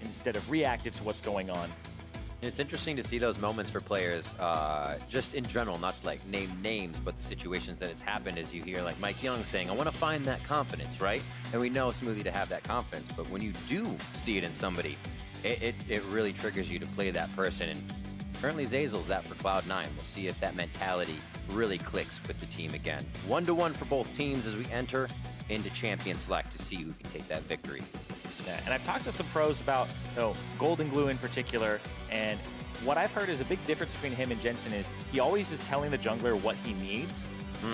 instead of reactive to what's going on. It's interesting to see those moments for players, just in general, not to like name names, but the situations that it's happened as you hear like Mike Young saying, I want to find that confidence, right? And we know Smoothie to have that confidence, but when you do see it in somebody, it really triggers you to play that person. And currently Zazel's that for Cloud9. We'll see if that mentality really clicks with the team again. 1-1 for both teams as we enter into Champion Select to see who can take that victory. Yeah, and I've talked to some pros about Golden Glue in particular, and what I've heard is a big difference between him and Jensen is he always is telling the jungler what he needs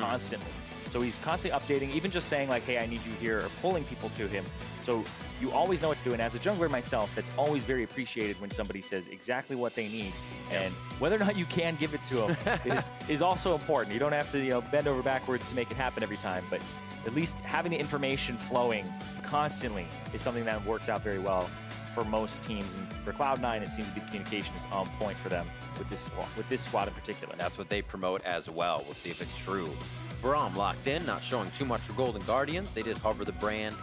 constantly. So he's constantly updating, even just saying like, hey, I need you here, or pulling people to him. So you always know what to do, and as a jungler myself, that's always very appreciated when somebody says exactly what they need, and whether or not you can give it to them is also important. You don't have to bend over backwards to make it happen every time, but at least having the information flowing constantly is something that works out very well for most teams. And for Cloud9, it seems the communication is on point for them with this squad in particular. That's what they promote as well. We'll see if it's true. Braum locked in, not showing too much for Golden Guardians. They did hover the brand.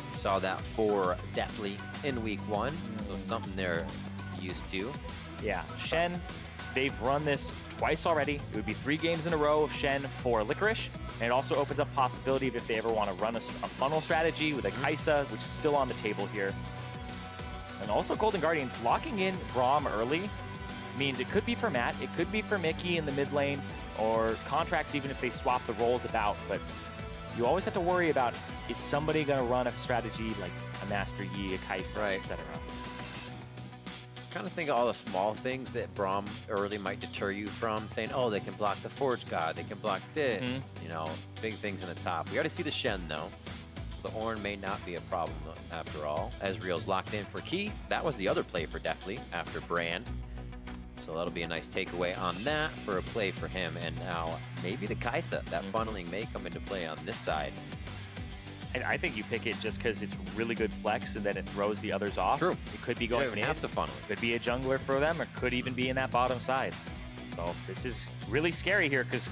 We saw that for Deathly in week 1, so something they're used to. Yeah, Shen, they've run this twice already. It would be 3 games in a row of Shen for Licorice. And it also opens up possibility of if they ever want to run a funnel strategy with a Kaisa, which is still on the table here. And also Golden Guardians locking in Braum early means it could be for Matt, it could be for Mickey in the mid lane, or contracts even if they swap the roles about. But you always have to worry about, is somebody going to run a strategy like a Master Yi, a Kaisa, etc. Kind of think of all the small things that Braum early might deter you from saying, oh, they can block the Forge God, they can block this, big things in the top. We got to see the Shen though. So the Ornn may not be a problem after all. Ezreal's locked in for Keith. That was the other play for Deathly after Brand. So that'll be a nice takeaway on that for a play for him. And now maybe the Kaisa, that funneling may come into play on this side. And I think you pick it just because it's really good flex and then it throws the others off. True. It could be going mid. Have to funnel. Could be a jungler for them, or could even be in that bottom side. So this is really scary here because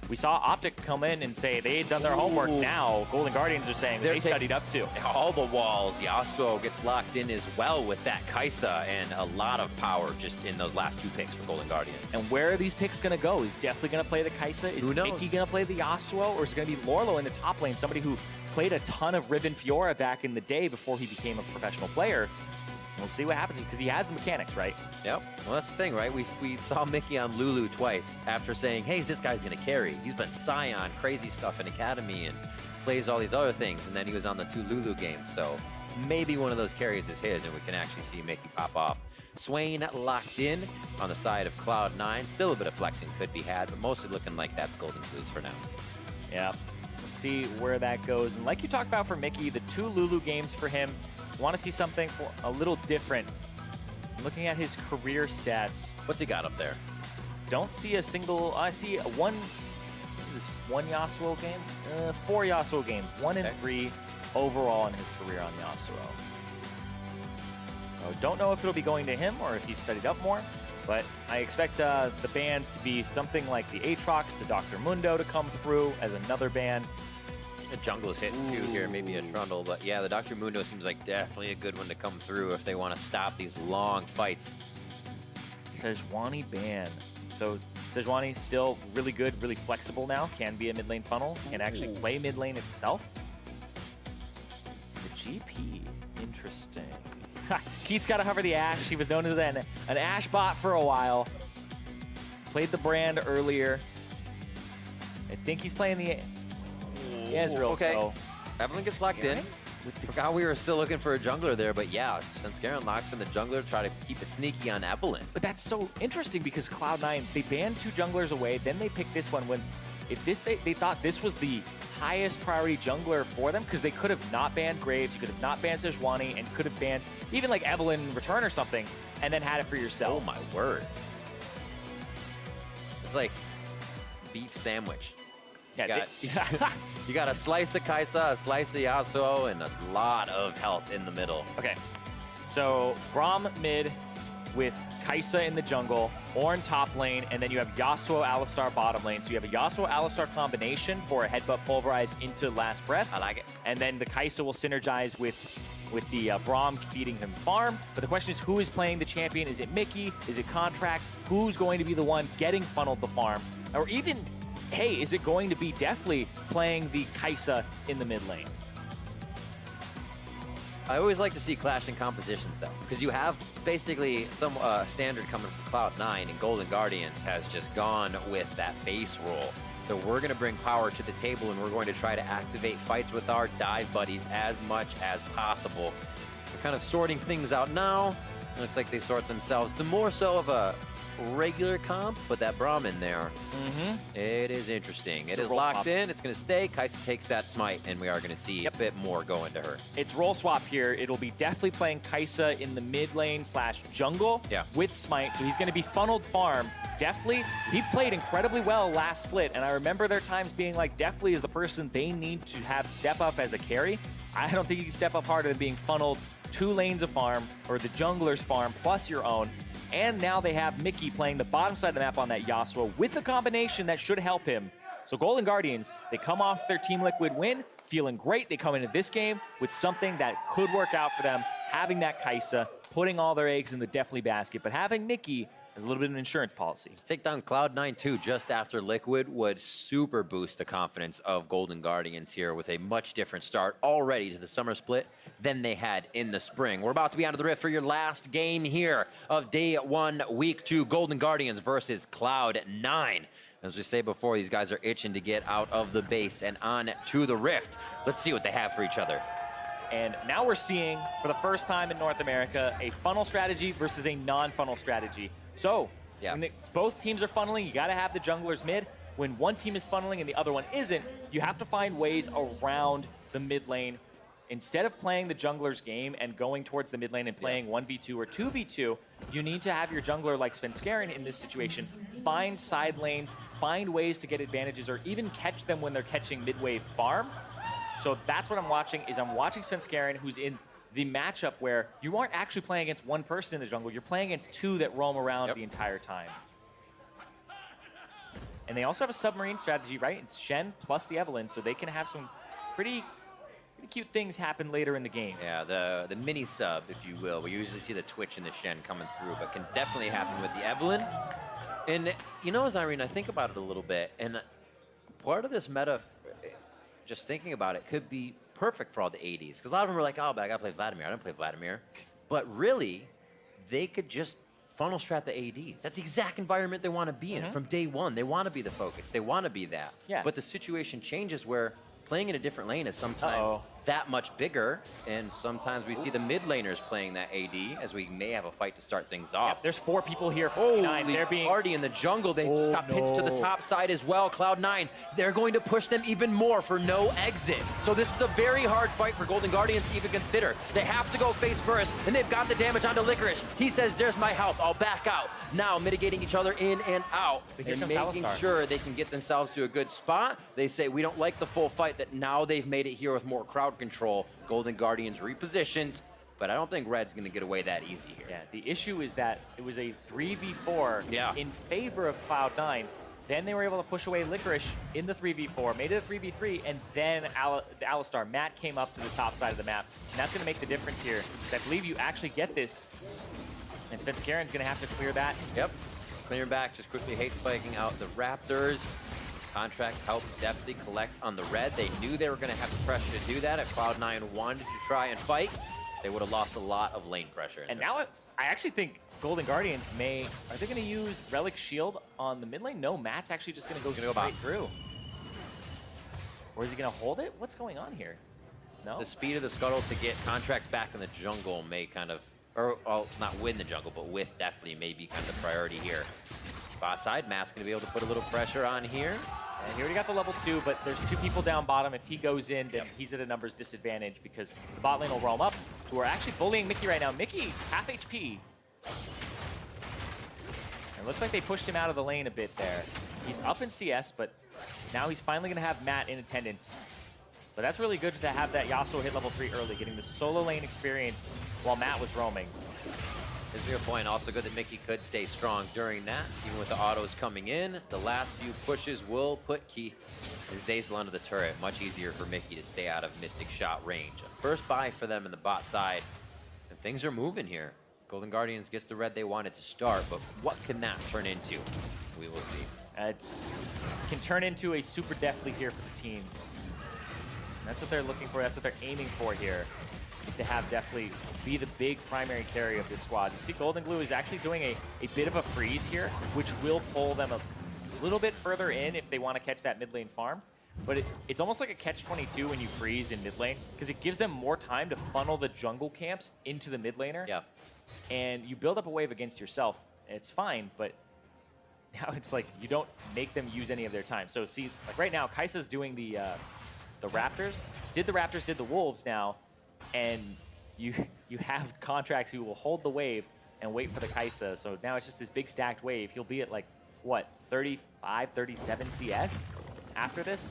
we saw Optic come in and say they had done their homework. Now Golden Guardians are saying they studied up to. All the walls. Yasuo gets locked in as well with that Kaisa, and a lot of power just in those last 2 picks for Golden Guardians. And where are these picks going to go? Is Deathly going to play the Kaisa? Is Mickey going to play the Yasuo? Or is it going to be Lorlo in the top lane, somebody who played a ton of Riven Fiora back in the day before he became a professional player? We'll see what happens because he has the mechanics, right? Yep. Well, that's the thing, right? We saw Mickey on Lulu twice after saying, hey, this guy's going to carry. He's been Scion, crazy stuff in Academy, and plays all these other things. And then he was on the 2 Lulu games. So maybe one of those carries is his, and we can actually see Mickey pop off. Swain locked in on the side of Cloud9. Still a bit of flexing could be had, but mostly looking like that's Golden Blues for now. Yeah. We'll see where that goes. And like you talked about for Mickey, the 2 Lulu games for him, want to see something for a little different. Looking at his career stats. What's he got up there? Don't see a single, I see one Yasuo game? 4 Yasuo games, 1 in 3 overall in his career on Yasuo. So don't know if it'll be going to him or if he's studied up more, but I expect the bans to be something like the Aatrox, the Dr. Mundo to come through as another ban. The jungle's hitting too here, maybe a Trundle, but yeah, the Dr. Mundo seems like definitely a good one to come through if they want to stop these long fights. Sejuani ban. So Sejuani still really good, really flexible now. Can be a mid lane funnel. Can actually play mid lane itself. The GP, interesting. Keith's got to hover the Ashe. He was known as an Ashe bot for a while. Played the brand earlier. I think he's playing the Ezreal. Okay. So Evelyn gets locked in. Forgot we were still looking for a jungler there, but yeah, since Garen locks in the jungler, try to keep it sneaky on Evelyn. But that's so interesting because Cloud9, they banned 2 junglers away, then they picked this one when if this they thought this was the highest priority jungler for them because they could have not banned Graves, you could have not banned Sejuani, and could have banned even like Evelyn Return or something, and then had it for yourself. Oh my word. It's like beef sandwich. Yeah, you got a slice of Kaisa, a slice of Yasuo, and a lot of health in the middle. Okay, so Braum mid with Kaisa in the jungle, Ornn top lane, and then you have Yasuo Alistar bottom lane. So you have a Yasuo Alistar combination for a headbutt pulverize into last breath. I like it. And then the Kaisa will synergize with with the Braum feeding him farm. But the question is, who is playing the champion? Is it Mickey? Is it Contracts? Who's going to be the one getting funneled the farm? Or even, hey, is it going to be Deftly playing the Kai'Sa in the mid lane? I always like to see clashing compositions, though, because you have basically some standard coming from Cloud9, and Golden Guardians has just gone with that face roll. So we're going to bring power to the table, and we're going to try to activate fights with our dive buddies as much as possible. We're kind of sorting things out now. It looks like they sort themselves to more so of a regular comp, but that Braum in there, it is interesting. It is locked in. It's going to stay. Kai'Sa takes that smite, and we are going to see a bit more going to her. It's role swap here. It'll be Deftly playing Kai'Sa in the mid lane / jungle with smite. So he's going to be funneled farm. Deftly, he played incredibly well last split, and I remember their times being like, Deftly is the person they need to have step up as a carry. I don't think you can step up harder than being funneled 2 lanes of farm, or the jungler's farm, plus your own. And now they have Mickey playing the bottom side of the map on that Yasuo with a combination that should help him. So Golden Guardians, they come off their Team Liquid win, feeling great. They come into this game with something that could work out for them, having that Kai'Sa, putting all their eggs in the Deftly basket, but having Mickey as a little bit of an insurance policy. To take down Cloud9 too, just after Liquid, would super boost the confidence of Golden Guardians here with a much different start already to the summer split than they had in the spring. We're about to be onto the rift for your last game here of day 1, week 2, Golden Guardians versus Cloud9. As we say before, these guys are itching to get out of the base and on to the rift. Let's see what they have for each other. And now we're seeing, for the first time in North America, a funnel strategy versus a non-funnel strategy. So, when both teams are funneling, you got to have the junglers mid. When one team is funneling and the other one isn't, you have to find ways around the mid lane. Instead of playing the jungler's game and going towards the mid lane and playing 1v2 or 2v2, you need to have your jungler like Svenskeren in this situation find side lanes, find ways to get advantages, or even catch them when they're catching mid-wave farm. So that's what I'm watching, is I'm watching Svenskeren, who's in the matchup where you aren't actually playing against one person in the jungle, you're playing against 2 that roam around the entire time. And they also have a submarine strategy, right? It's Shen plus the Evelynn, so they can have some pretty cute things happen later in the game. Yeah, the mini sub, if you will. We usually see the Twitch and the Shen coming through, but can definitely happen with the Evelynn. And you know, Zyrene, I think about it a little bit, and part of this meta, just thinking about it, could be perfect for all the ADs. Because a lot of them are like, oh, but I got to play Vladimir. I don't play Vladimir. But really, they could just funnel strat the ADs. That's the exact environment they want to be in from day one. They want to be the focus. They want to be that. Yeah. But the situation changes where playing in a different lane is sometimes that much bigger, and sometimes we see the mid laners playing that AD, as we may have a fight to start things off. There's 4 people here for C9. They're being party in the jungle. They just got pinched to the top side as well. Cloud9, they're going to push them even more for no exit. So this is a very hard fight for Golden Guardians to even consider. They have to go face first, and they've got the damage onto Licorice. He says, there's my health, I'll back out. Now mitigating each other in and out, and making sure they can get themselves to a good spot. They say, we don't like the full fight, that now they've made it here with more crowd control. Golden Guardians repositions, but I don't think Red's going to get away that easy here. Yeah, the issue is that it was a 3v4 in favor of Cloud9. Then they were able to push away Licorice in the 3v4, made it a 3v3, and then the Alistar, Matt, came up to the top side of the map. And that's going to make the difference here. I believe you actually get this, and Svenskeren's going to have to clear that. Yep, clear back, just quickly hate spiking out the Raptors. Contract helps deftly collect on the red. They knew they were going to have the pressure to do that. If Cloud9 wanted to try and fight, they would have lost a lot of lane pressure. And now I actually think Golden Guardians may... Are they going to use Relic Shield on the mid lane? No, Matt's actually just going to go straight through. Or is he going to hold it? What's going on here? No? The speed of the scuttle to get Contracts back in the jungle may kind of... Or, well, not win the jungle, but with definitely may be kind of the priority here. Bot side, Matt's going to be able to put a little pressure on here. And he already got the level 2, but there's 2 people down bottom. If he goes in, then he's at a numbers disadvantage because the bot lane will roam up, who are actually bullying Mickey right now. Mickey, half HP. It looks like they pushed him out of the lane a bit there. He's up in CS, but now he's finally going to have Matt in attendance. But that's really good to have that Yasuo hit level 3 early, getting the solo lane experience while Matt was roaming. Is your point. Also good that Mickey could stay strong during that, even with the autos coming in. The last few pushes will put Keith Zazel under the turret, much easier for Mickey to stay out of Mystic shot range. A first buy for them in the bot side, and things are moving here. Golden Guardians gets the red they wanted to start, but what can that turn into? We will see. It can turn into a super deathly here for the team. That's what they're looking for. That's what they're aiming for here, is to have Deathly be the big primary carry of this squad. You see Golden Glue is actually doing a bit of a freeze here, which will pull them a little bit further in if they want to catch that mid lane farm. But it's almost like a catch-22 when you freeze in mid lane, because it gives them more time to funnel the jungle camps into the mid laner. Yeah. And you build up a wave against yourself. It's fine, but now it's like you don't make them use any of their time. So see, like right now, Kai'Sa's doing the Raptors. Did the Wolves now, and you have Contracts who will hold the wave and wait for the Kai'Sa. So now it's just this big stacked wave. He'll be at like, what, 35, 37 CS after this?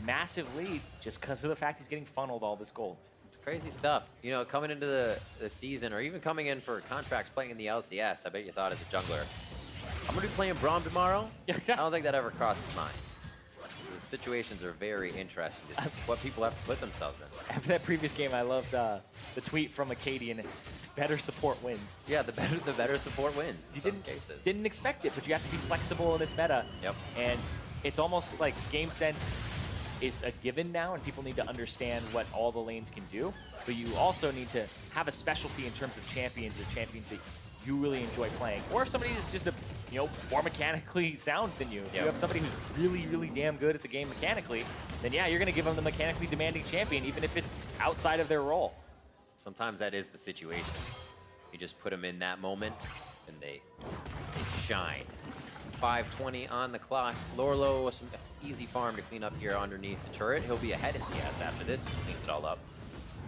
Massive lead just because of the fact he's getting funneled all this gold. It's crazy stuff. You know, coming into the season, or even coming in for Contracts playing in the LCS, I bet you thought as a jungler, I'm going to be playing Braum tomorrow. I don't think that ever crossed his mind. The situations are very interesting. Just what people have to put themselves in. After that previous game, I loved the tweet from Acadian. Better support wins. Yeah, the better support wins. You didn't expect it, but you have to be flexible in this meta. Yep. And it's almost like game sense is a given now, and people need to understand what all the lanes can do. But you also need to have a specialty in terms of champions, or champions that you really enjoy playing. Or if somebody is just more mechanically sound than you. If you have somebody who's really, really damn good at the game mechanically, then yeah, you're going to give them the mechanically demanding champion, even if it's outside of their role. Sometimes that is the situation. You just put them in that moment, and they shine. 5:20 on the clock. Lorlo with some easy farm to clean up here underneath the turret. He'll be ahead in CS after this. He cleans it all up.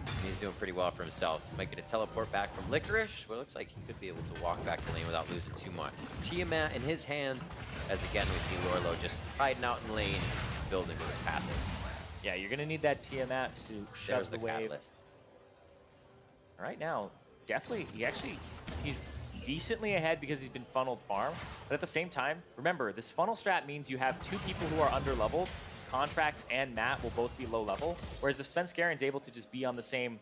And he's doing pretty well for himself. Might get a teleport back from Licorice, but it looks like he could be able to walk back to lane without losing too much. Tiamat in his hands, as again we see Lorlo just hiding out in lane, building with his passive. Yeah, you're going to need that Tiamat to shove the wave. Catalyst. Right now, definitely, he's decently ahead because he's been funneled farm. But at the same time, remember, this funnel strat means you have two people who are under-leveled. Contracts and Matt will both be low level. Whereas if Svenskerin's able to just be on the same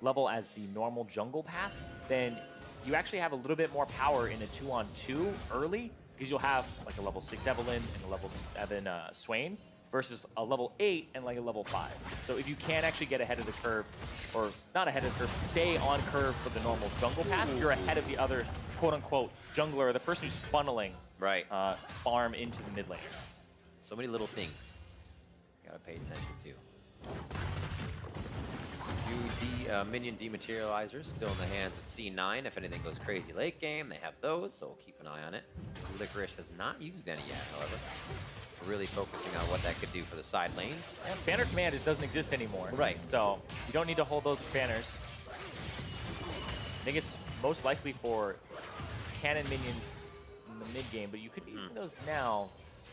level as the normal jungle path, then you actually have a little bit more power in a 2-on-2 early, because you'll have like a level 6 Evelynn and a level 7 Swain, versus a level 8 and like a level 5. So if you can actually get ahead of the curve, or not ahead of the curve, stay on curve for the normal jungle path, you're ahead of the other quote-unquote jungler, the person who's funneling farm into the mid lane. So many little things you gotta pay attention to. Minion dematerializers still in the hands of C9. If anything goes crazy late game, they have those, so we'll keep an eye on it. Licorice has not used any yet, however. Really focusing on what that could do for the side lanes. And banner command, it doesn't exist anymore. Right. So you don't need to hold those banners. I think it's most likely for cannon minions in the mid game, but you could be using those now.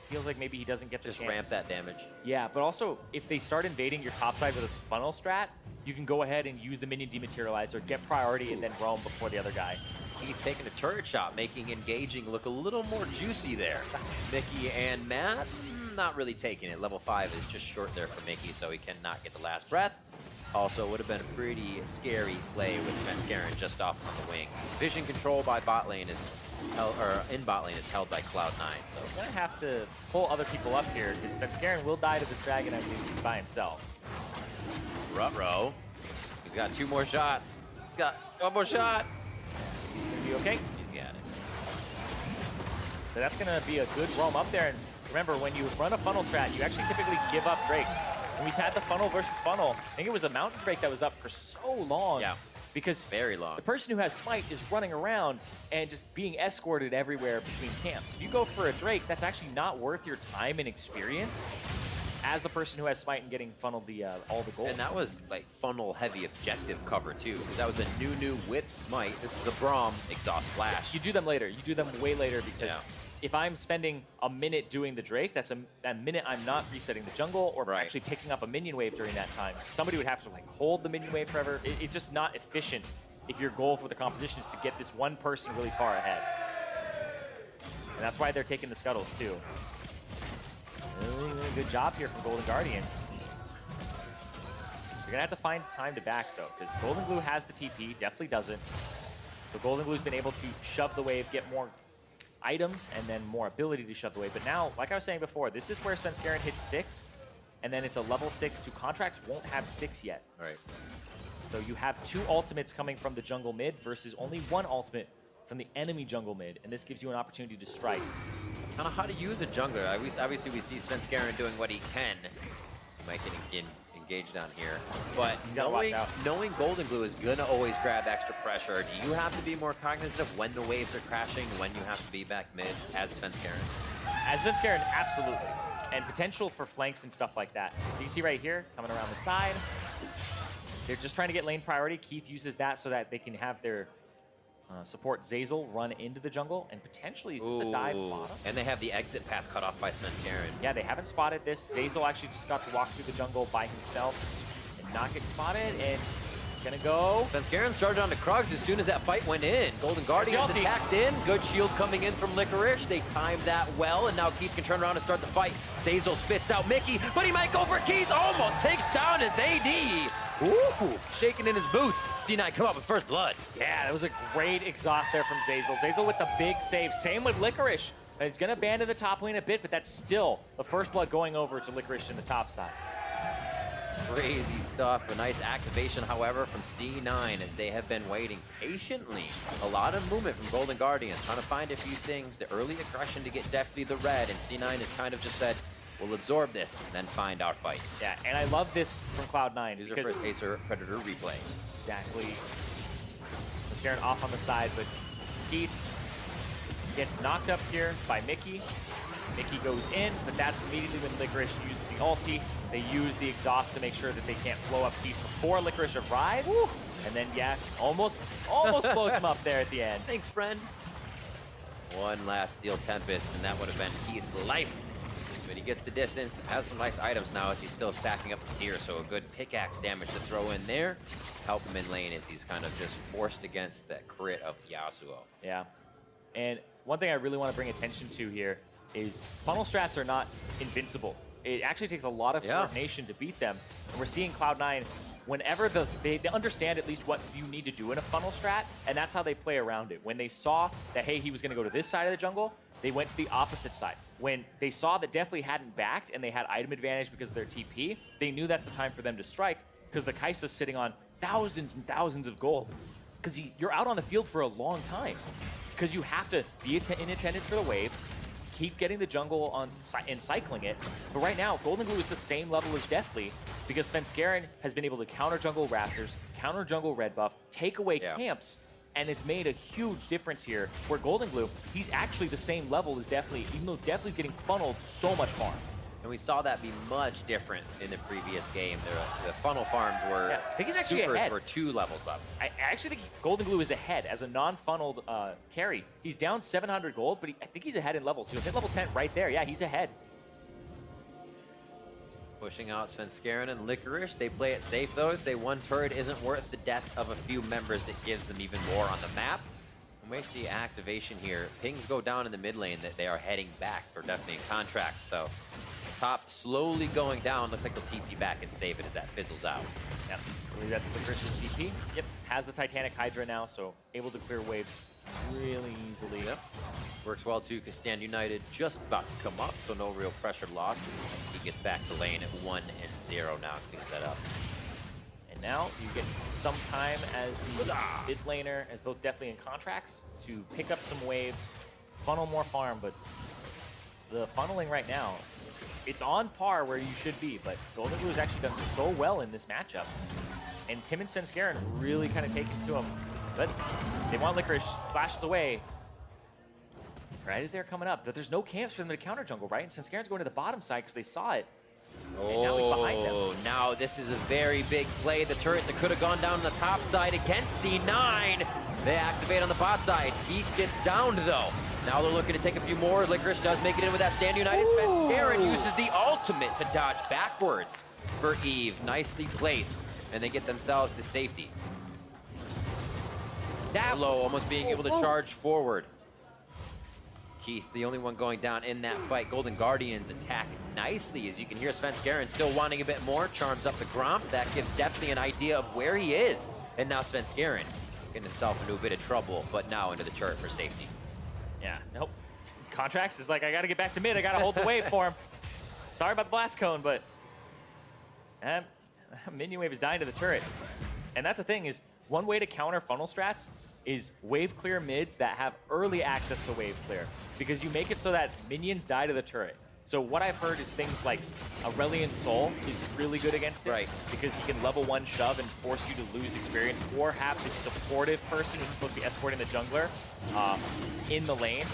Feels like maybe he doesn't get the chance. Just ramp that damage. Yeah, but also if they start invading your top side with a funnel strat, you can go ahead and use the minion dematerializer, get priority, and then roam before the other guy. Keith taking a turret shot, making engaging look a little more juicy there. Mickey and Matt, not really taking it. Level 5 is just short there for Mickey, so he cannot get the last breath. Also, would have been a pretty scary play with Svenskeren just off on the wing. Vision control by bot lane is in bot lane is held by Cloud9. So he's gonna have to pull other people up here, because Svenskeren will die to this dragon, I think, by himself. Ruh-roh. He's got 2 more shots. He's got 1 more shot. He's gonna be okay. He's got it. So that's gonna be a good roam up there. And remember, when you run a funnel strat, you actually typically give up drakes. When we had the funnel versus funnel, I think it was a mountain drake that was up for so long. Yeah. Because very long. The person who has smite is running around and just being escorted everywhere between camps. If you go for a drake, that's actually not worth your time and experience as the person who has smite and getting funneled all the gold. And that was like funnel heavy objective cover too, because that was a new with smite. This is a Braum exhaust flash. You do them later. You do them way later, because if I'm spending a minute doing the drake, that's a minute I'm not resetting the jungle or actually picking up a minion wave during that time. Somebody would have to like hold the minion wave forever. It's just not efficient if your goal for the composition is to get this one person really far ahead. And that's why they're taking the scuttles too. good job here from Golden Guardians. You're gonna have to find time to back though, because Golden Glue has the TP, definitely doesn't. So Golden Glue's been able to shove the wave, get more items, and then more ability to shove the wave. But now, like I was saying before, this is where Svenskeren hits 6, and then it's a level 6 to Contracts won't have 6 yet. All right. So you have 2 ultimates coming from the jungle mid versus only 1 ultimate from the enemy jungle mid, and this gives you an opportunity to strike. Kind of how to use a jungler. Obviously, we see Svenskeren doing what he can. He might get engaged down here, but knowing Golden Glue is gonna always grab extra pressure. Do you have to be more cognizant of when the waves are crashing, when you have to be back mid as Svenskeren? As Svenskeren, absolutely, and potential for flanks and stuff like that. You see right here, coming around the side. They're just trying to get lane priority. Keith uses that so that they can have their support Zeyzal run into the jungle and potentially use the dive bottom. And they have the exit path cut off by Svenskeren. Yeah, they haven't spotted this. Zeyzal actually just got to walk through the jungle by himself and not get spotted, and gonna go. Svenskeren started on the Krugs as soon as that fight went in. Golden Guardians attacked in. Good shield coming in from Licorice. They timed that well, and now Keith can turn around and start the fight. Zeyzal spits out Mickey, but he might go for Keith. Almost takes down his AD. Ooh, shaking in his boots. C9 come up with first blood. Yeah, that was a great exhaust there from Zeyzal. Zeyzal with the big save. Same with Licorice. And it's going to abandon the top lane a bit, but that's still the first blood going over to Licorice in the top side. Crazy stuff. A nice activation, however, from C9 as they have been waiting patiently. A lot of movement from Golden Guardians, trying to find a few things. The early aggression to get definitely the red, and C9 has kind of just said, we'll absorb this, and then find our fight. Yeah, and I love this from Cloud9. Here's our first Acer Predator replay. Exactly. Scaring off on the side, but Keith gets knocked up here by Mickey. Mickey goes in, but that's immediately when Licorice uses the ulti. They use the exhaust to make sure that they can't blow up Keith before Licorice arrives. Woo! And then, yeah, almost blows him up there at the end. Thanks, friend. One last Steel Tempest, and that would have been Keith's life. But he gets the distance, has some nice items now as he's still stacking up the tier, so a good pickaxe damage to throw in there. Help him in lane as he's kind of just forced against that crit of Yasuo. Yeah. And one thing I really want to bring attention to here is funnel strats are not invincible. It actually takes a lot of coordination to beat them. And we're seeing Cloud9, whenever they understand at least what you need to do in a funnel strat, and that's how they play around it. When they saw that, hey, he was going to go to this side of the jungle, they went to the opposite side. When they saw that Deathly hadn't backed and they had item advantage because of their TP, they knew that's the time for them to strike because the Kai'Sa's sitting on thousands and thousands of gold. Because you're out on the field for a long time. Because you have to be in attendance for the waves, keep getting the jungle on and cycling it. But right now, Golden Glue is the same level as Deathly because Svenskeren has been able to counter jungle Raptors, counter jungle red buff, take away camps, and it's made a huge difference here where Golden Glue, he's actually the same level as Deathly, even though Deathly's getting funneled so much farm. And we saw that be much different in the previous game. The funnel farms were, I think he's actually ahead. Were 2 levels up. I actually think Golden Glue is ahead as a non-funneled carry. He's down 700 gold, but I think he's ahead in levels. He'll hit level 10 right there. Yeah, he's ahead. Pushing out Svenskeren and Licorice. They play it safe though, say one turret isn't worth the death of a few members that gives them even more on the map. We may see activation here. Pings go down in the mid lane that they are heading back for definitely contracts. So top slowly going down. Looks like they'll TP back and save it as that fizzles out. Yep, I believe that's Licorice's TP. Yep, has the Titanic Hydra now, so able to clear waves really easily. Yep. Works well too, because Stand United just about to come up, so no real pressure lost. He gets back to lane at 1-0 now, cleans that up. And now you get some time as the mid laner, as both Deathly and Contracts, to pick up some waves, funnel more farm, but the funneling right now, it's on par where you should be, but Golden Glue has actually done so well in this matchup. And Tim and Svenskeren really kind of take it to him. But they want Licorice, flashes away. Right as they're coming up, but there's no camps for them to counter jungle, right? And Svenskeren's going to the bottom side because they saw it. And now he's behind them. Oh, now this is a very big play. The turret that could have gone down on the top side against C9. They activate on the bot side. Heat gets downed though. Now they're looking to take a few more. Licorice does make it in with that Stand United. Svenskeren uses the ultimate to dodge backwards for Eve. Nicely placed. And they get themselves to safety. That low, almost being able to charge forward. Keith, the only one going down in that fight. Golden Guardians attack nicely, as you can hear Svenskeren still wanting a bit more. Charms up the Gromp. That gives definitely an idea of where he is. And now Svenskeren getting himself into a bit of trouble, but now into the turret for safety. Yeah, nope. Contracts is like, I gotta get back to mid. I gotta hold the wave for him. Sorry about the blast cone, but minion wave is dying to the turret. And that's the thing is, one way to counter funnel strats is wave clear mids that have early access to wave clear, because you make it so that minions die to the turret. So what I've heard is things like Aurelion Soul is really good against it, right? Because he can level 1 shove and force you to lose experience, or have this supportive person who's supposed to be escorting the jungler in the lane.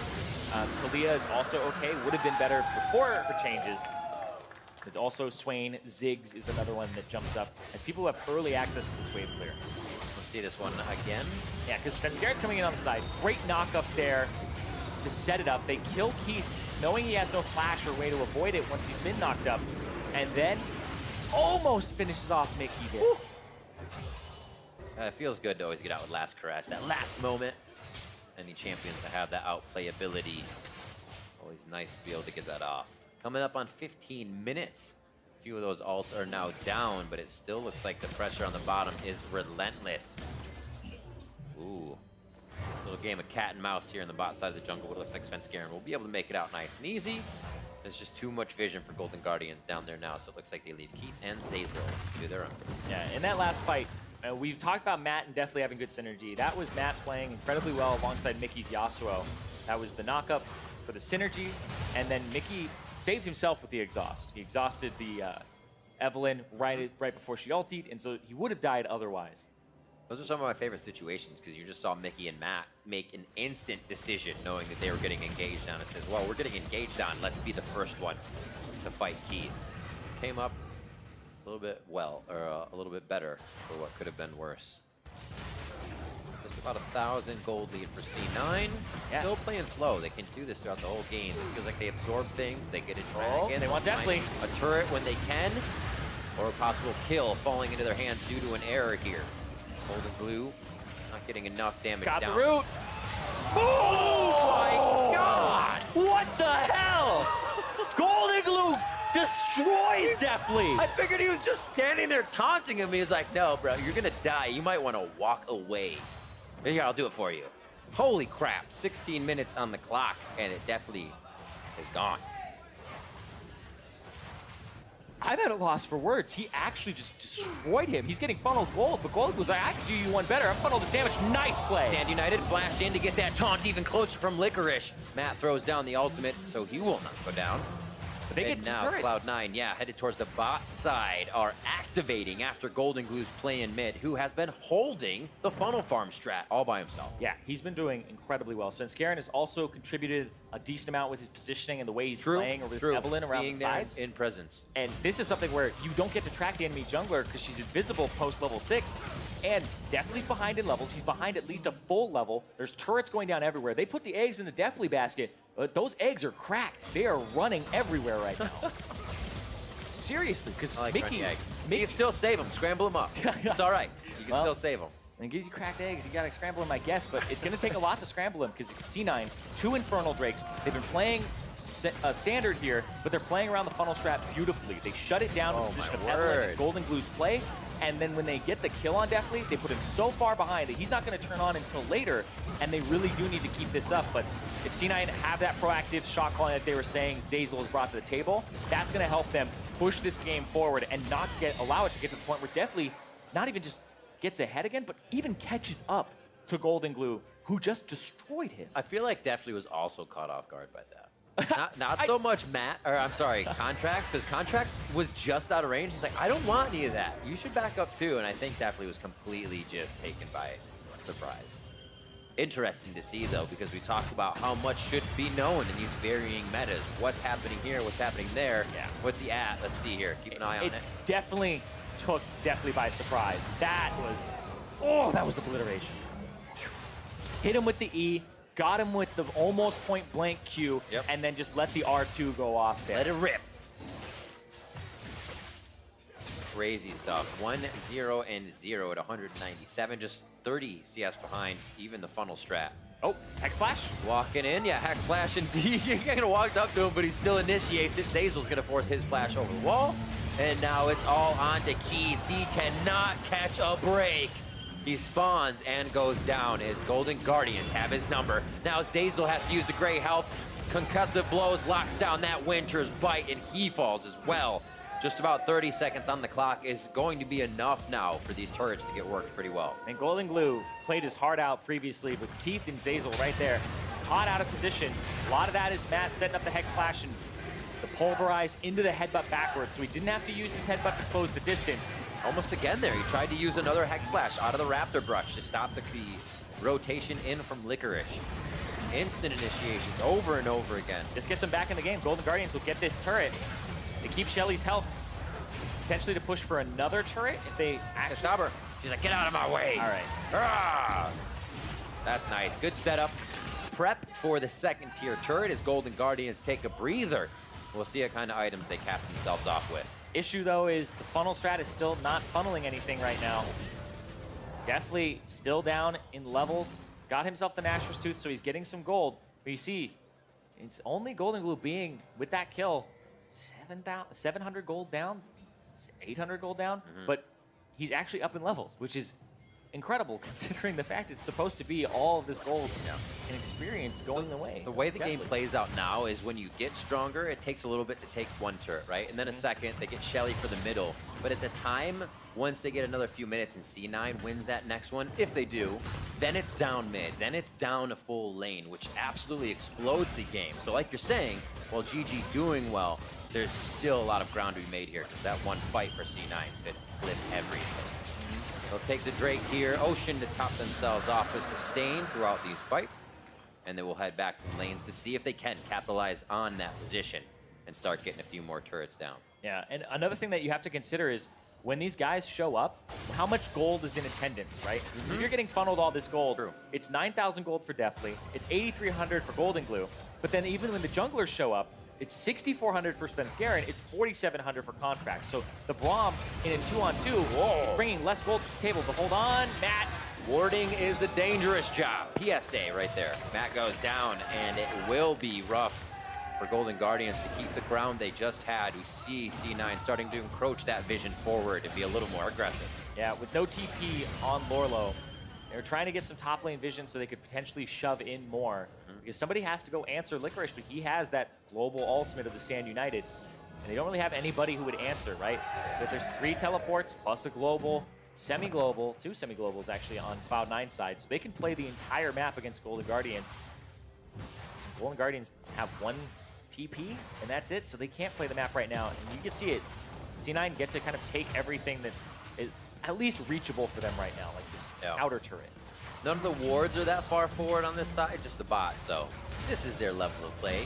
Talia is also okay, would have been better before her changes. But also Swain, Ziggs is another one that jumps up, as people have early access to this wave clear. We'll see this one again. Yeah, because Svenskaren's coming in on the side. Great knock up there to set it up. They kill Keith, knowing he has no flash or way to avoid it once he's been knocked up. And then almost finishes off Mickey there. It feels good to always get out with last caress. That last moment. Any champions that have that outplay ability. Always nice to be able to get that off. Coming up on 15 minutes. A few of those ults are now down, but it still looks like the pressure on the bottom is relentless. Ooh. Little game of cat and mouse here in the bot side of the jungle. What it looks like Svenskeren will be able to make it out nice and easy. There's just too much vision for Golden Guardians down there now, so it looks like they leave Keith and Zazel to do their own. Yeah, in that last fight, we've talked about Matt and definitely having good synergy. That was Matt playing incredibly well alongside Mickey's Yasuo. That was the knockup for the synergy, and then Mickey saved himself with the exhaust. He exhausted the Evelyn right before she ultied, and so he would have died otherwise. Those are some of my favorite situations, because you just saw Mickey and Matt make an instant decision knowing that they were getting engaged on. It says, well, we're getting engaged on. Let's be the first one to fight Keith. Came up a little bit a little bit better for what could have been worse. Just about 1,000 gold lead for C9. Yeah. Still playing slow. They can do this throughout the whole game. It feels like they absorb things. They get a dragon. They want definitely a turret when they can, or a possible kill falling into their hands due to an error here. Golden Glue not getting enough damage down. Got the root. Oh my God! What the hell? Golden Glue destroys Deathly. I figured he was just standing there taunting him. He was like, no, bro, you're gonna die. You might want to walk away. Here, I'll do it for you. Holy crap, 16 minutes on the clock, and it definitely is gone. I'm at a loss for words. He actually just destroyed him. He's getting funneled gold, but Gold was like, I can do you one better. I funneled this damage. Nice play. Stand United flash in to get that taunt even closer from Licorice. Matt throws down the ultimate, so he will not go down. But they and get now Cloud9, yeah, headed towards the bot side, are activating after Golden Glue's play in mid, who has been holding the funnel farm strat all by himself. Yeah, he's been doing incredibly well. Svenskeren has also contributed a decent amount with his positioning and the way he's playing over this Evelyn around the sides. In presence. And this is something where you don't get to track the enemy jungler because she's invisible post level 6. And Deathly's behind in levels. He's behind at least a full level. There's turrets going down everywhere. They put the eggs in the Deathly basket, but those eggs are cracked. They are running everywhere right now. Seriously, because like Mickey you can still save them, scramble them up. It's all right. You can still save them. And it gives you cracked eggs. You got to scramble them, I guess, but it's going to take a lot to scramble them because C9, 2 Infernal Drakes. They've been playing standard here, but they're playing around the funnel strat beautifully. They shut it down with the position of Evelyn and Golden Glue's play, and then when they get the kill on Deathly, they put him so far behind that he's not going to turn on until later, and they really do need to keep this up. But if C9 have that proactive shot calling that they were saying Zazel has brought to the table, that's going to help them push this game forward and not allow it to get to the point where Deathly not even just gets ahead again, but even catches up to Golden Glue, who just destroyed him. I feel like Deathly was also caught off guard by that. Not so much Contracts, because Contracts was just out of range. He's like, I don't want any of that. You should back up too. And I think Deathly was completely just taken by surprise. Interesting to see though, because we talked about how much should be known in these varying metas. What's happening here? What's happening there? Yeah. What's he at? Let's see here. Keep an eye on it. It definitely took Deathly by surprise. That was obliteration. Hit him with the E. Got him with the almost point-blank Q, and then just let the R2 go off there. Let it rip. Crazy stuff. 1-0 and 0 at 197. Just 30 CS behind even the funnel strat. Oh, Hex Flash? Walking in, yeah, Hex Flash indeed. He kind of walked up to him, but he still initiates it. Zazel's gonna force his flash over the wall. And now it's all on to Keith. He cannot catch a break. He spawns and goes down. His Golden Guardians have his number. Now Zazel has to use the gray health. Concussive blows, locks down that Winter's Bite, and he falls as well. Just about 30 seconds on the clock is going to be enough now for these turrets to get worked pretty well. And Golden Glue played his heart out previously, but Keith and Zazel right there, caught out of position. A lot of that is Matt setting up the Hex Flash and the Pulverize into the headbutt backwards, so he didn't have to use his headbutt to close the distance. Almost again there. He tried to use another Hex Flash out of the Raptor Brush to stop the rotation in from Licorice. Instant initiations over and over again. This gets him back in the game. Golden Guardians will get this turret. They keep Shelly's health, potentially to push for another turret if they actually... Stop her. She's like, get out of my way. All right. Ah! That's nice. Good setup. Prep for the second tier turret as Golden Guardians take a breather. We'll see what kind of items they cap themselves off with. Issue, though, is the funnel strat is still not funneling anything right now. Definitely still down in levels. Got himself the Nashor's Tooth, so he's getting some gold. But you see, it's only Golden Glue being, with that kill, 700 gold down, 800 gold down, but he's actually up in levels, which is incredible considering the fact it's supposed to be all of this gold and experience going the way. The way the game plays out now is when you get stronger, it takes a little bit to take one turret, right? And then a second, they get Shelly for the middle. But at the time, once they get another few minutes and C9 wins that next one, if they do, then it's down mid, then it's down a full lane, which absolutely explodes the game. So like you're saying, while GG doing well, there's still a lot of ground to be made here because that one fight for C9 could flip everything. They'll take the Drake here. Ocean to top themselves off with sustain throughout these fights. And then we'll head back to the lanes to see if they can capitalize on that position and start getting a few more turrets down. Yeah, and another thing that you have to consider is when these guys show up, how much gold is in attendance, right? If you're getting funneled all this gold, it's 9,000 gold for Deathly, it's 8,300 for Golden Glue, but then even when the junglers show up, it's 6,400 for Spenskaren, it's 4,700 for Contract. So the Braum in a 2-on-2 is bringing less gold to the table, but hold on, Matt. Warding is a dangerous job. PSA right there. Matt goes down, and it will be rough for Golden Guardians to keep the ground they just had. We see C9 starting to encroach that vision forward and be a little more aggressive. Yeah, with no TP on Lorlo, they're trying to get some top lane vision so they could potentially shove in more. Because somebody has to go answer Licorice, but he has that global ultimate of the Stand United. And they don't really have anybody who would answer, right? But there's 3 teleports plus a global, semi-global, 2 semi-globals actually on Cloud9's side. So they can play the entire map against Golden Guardians. Golden Guardians have 1 TP, and that's it. So they can't play the map right now. And you can see it. C9 get to kind of take everything that is at least reachable for them right now, like this outer turret. None of the wards are that far forward on this side, just the bot. So this is their level of play.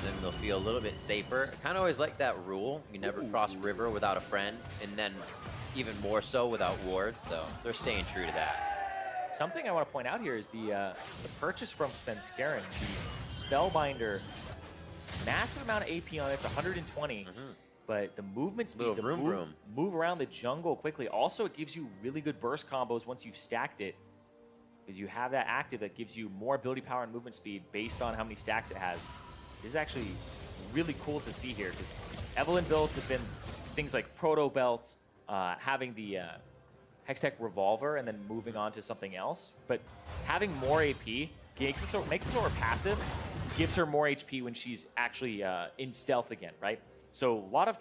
Then they'll feel a little bit safer. I kind of always like that rule. You never cross river without a friend, and then even more so without wards. So they're staying true to that. Something I want to point out here is the purchase from Spenskaren, the Spellbinder. Massive amount of AP on it, it's 120. But the movement speed, the move around the jungle quickly. Also, it gives you really good burst combos once you've stacked it. Because you have that active that gives you more ability power and movement speed based on how many stacks it has. This is actually really cool to see here, because Evelyn builds have been things like Proto Belt, having the Hextech Revolver, and then moving on to something else. But having more AP makes it sort of passive, gives her more HP when she's actually in stealth again, right? So a lot of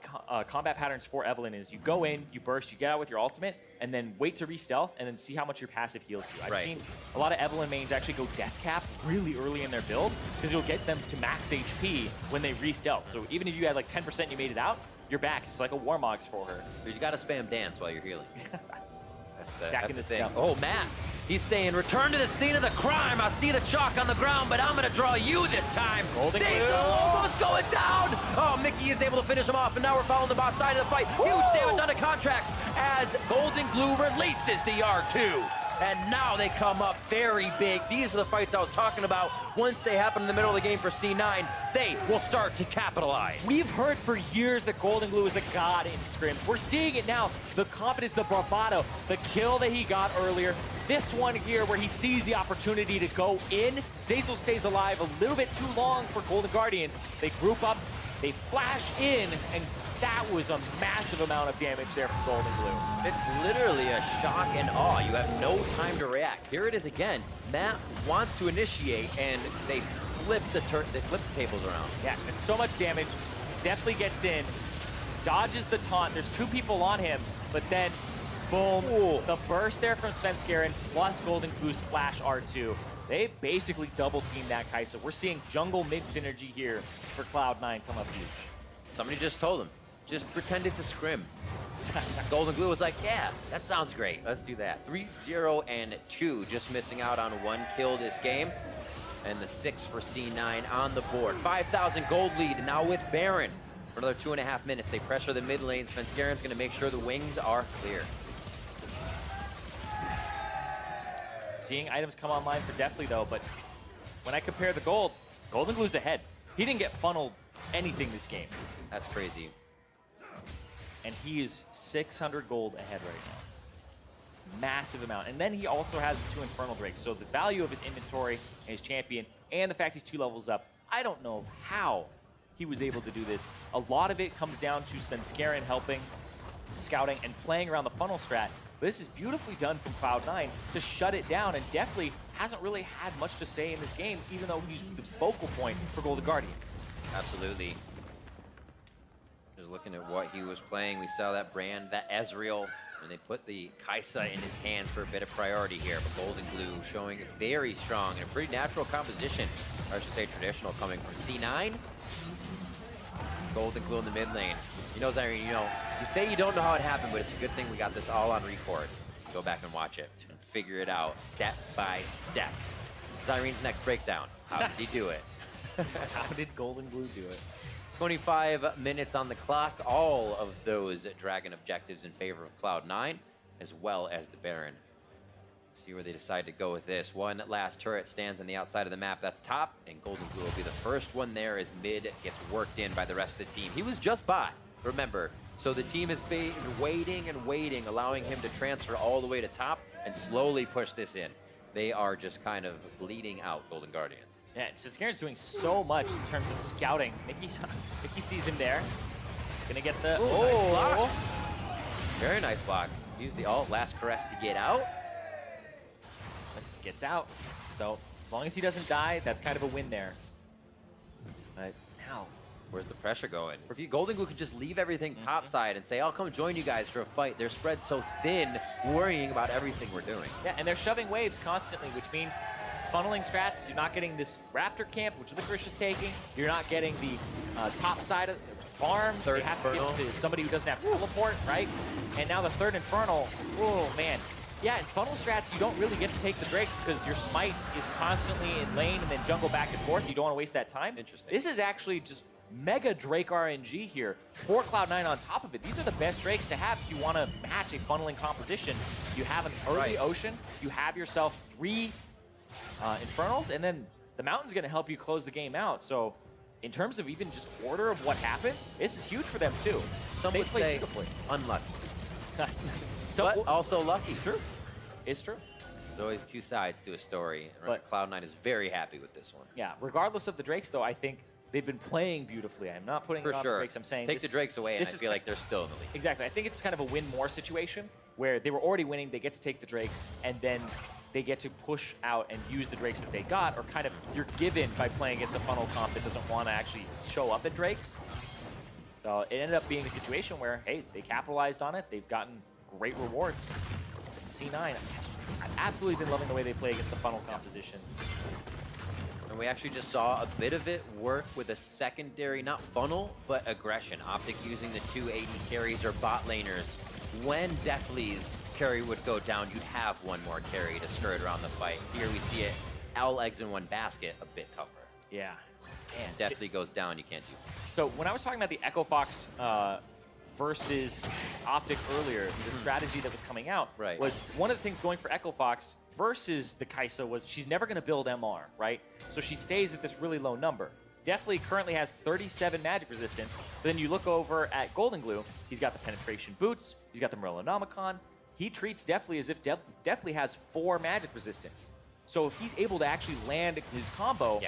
combat patterns for Evelyn is you go in, you burst, you get out with your ultimate, and then wait to re-stealth, and then see how much your passive heals you. I've seen a lot of Evelyn mains actually go death cap really early in their build, because you'll get them to max HP when they re-stealth. So even if you had like 10% you made it out, you're back. It's like a Warmogs for her. But you gotta spam dance while you're healing. Back in the thing. Oh, Matt. He's saying, return to the scene of the crime. I see the chalk on the ground, but I'm going to draw you this time. Zazel almost going down. Oh, Mickey is able to finish him off, and now we're following the bot side of the fight. Huge damage on the Contracts as Golden Glue releases the R2. and now they come up very big. These are the fights I was talking about. Once they happen in the middle of the game for C9, they will start to capitalize. We've heard for years that Golden Glue is a god in scrims. We're seeing it now. The confidence, the bravado, the kill that he got earlier. This one here where he sees the opportunity to go in. Zeyzal stays alive a little bit too long for Golden Guardians. They group up, they flash in, and that was a massive amount of damage there from Golden Glue. It's literally a shock and awe. You have no time to react. Here it is again. Matt wants to initiate, and they flip the tables around. Yeah, and so much damage. Definitely gets in, dodges the taunt. There's two people on him, but then, boom, the burst there from Svenskeren plus Golden Glue's flash R2. They basically double-teamed that Kai'Sa. We're seeing jungle mid synergy here for Cloud9 come up huge. Somebody just told him, just pretend it's a scrim. Golden Glue was like, yeah, that sounds great. Let's do that. 3-0 and 2, just missing out on 1 kill this game. And the 6 for C9 on the board. 5,000 gold lead now with Baron. For another 2.5 minutes, they pressure the mid lane. Svenskeren's gonna make sure the wings are clear. Seeing items come online for Deathly though, but when I compare the gold, Golden Glue's ahead. He didn't get funneled anything this game. That's crazy. And he is 600 gold ahead right now. It's a massive amount. And then he also has the 2 Infernal Drakes. So the value of his inventory and his champion, and the fact he's 2 levels up, I don't know how he was able to do this. A lot of it comes down to Svenskeren helping, scouting, and playing around the funnel strat. But this is beautifully done from Cloud9 to shut it down, and Deathly hasn't really had much to say in this game, even though he's the focal point for Golden Guardians. Absolutely. Just looking at what he was playing, we saw that Brand, that Ezreal, and they put the Kai'Sa in his hands for a bit of priority here. But Golden Glue showing very strong and a pretty natural composition, or I should say traditional, coming from C9. Golden Glue in the mid lane. You know, Zyrene, you know, you say you don't know how it happened, but it's a good thing we got this all on record. Go back and watch it and figure it out step by step. Zyrene's next breakdown. How did he do it? How did Golden Glue do it? 25 minutes on the clock. All of those Dragon objectives in favor of Cloud9, as well as the Baron. See where they decide to go with this. One last turret stands on the outside of the map. That's top, and Golden Glue will be the first one there as mid gets worked in by the rest of the team. He was just bot, remember. So the team has been waiting and waiting, allowing him to transfer all the way to top and slowly push this in. They are just kind of bleeding out Golden Guardians. Yeah, Svenskaren's doing so much in terms of scouting. Mickey sees him there. Gonna get the... Nice block. Very nice block. Use the ult, last caress to get out. Gets out. So as long as he doesn't die, that's kind of a win there. But now, where's the pressure going? See, Golden Glue could just leave everything topside and say, I'll come join you guys for a fight. They're spread so thin, worrying about everything we're doing. Yeah, and they're shoving waves constantly, which means funneling strats, you're not getting this Raptor camp, which Licorice is taking. You're not getting the top side of the farm. Third they have Infernal. to give to somebody who doesn't have teleport, right? And now the third Infernal, oh man. Yeah, in funnel strats, you don't really get to take the Drakes because your smite is constantly in lane and then jungle back and forth. You don't want to waste that time. Interesting. This is actually just mega Drake RNG here for Cloud9 on top of it. These are the best Drakes to have if you want to match a funneling composition. You have an early Ocean, you have yourself 3 Infernals, and then the Mountain's going to help you close the game out. So in terms of even just order of what happened, this is huge for them too. Some would say unlucky. So, but also lucky. True. It's true. There's always 2 sides to a story. But Cloud9 is very happy with this one. Yeah, regardless of the Drakes, though, I think they've been playing beautifully. I'm not putting it on the Drakes. I'm saying take the Drakes away, and I feel like they're still in the league. Exactly. I think it's kind of a win-more situation where they were already winning. They get to take the Drakes, and then they get to push out and use the Drakes that they got, or kind of you're given by playing against a funnel comp that doesn't want to actually show up at Drakes. So it ended up being a situation where, hey, they capitalized on it. They've gotten great rewards. C9, I've absolutely been loving the way they play against the funnel composition. And we actually just saw a bit of it work with a secondary, not funnel, but aggression. Optic using the 280 carries or bot laners. When Deathly's carry would go down, you'd have one more carry to skirt around the fight. Here we see it, all eggs in one basket, a bit tougher. Yeah. And Deathly goes down, you can't do that. So when I was talking about the Echo Fox versus Optic earlier, the strategy that was coming out was one of the things going for Echo Fox versus the Kai'Sa was she's never going to build MR, right? So she stays at this really low number. Definitely currently has 37 magic resistance. But then you look over at Golden Glue, he's got the penetration boots, he's got the Morellonomicon. He treats Deathly as if Deathly has 4 magic resistance. So if he's able to actually land his combo,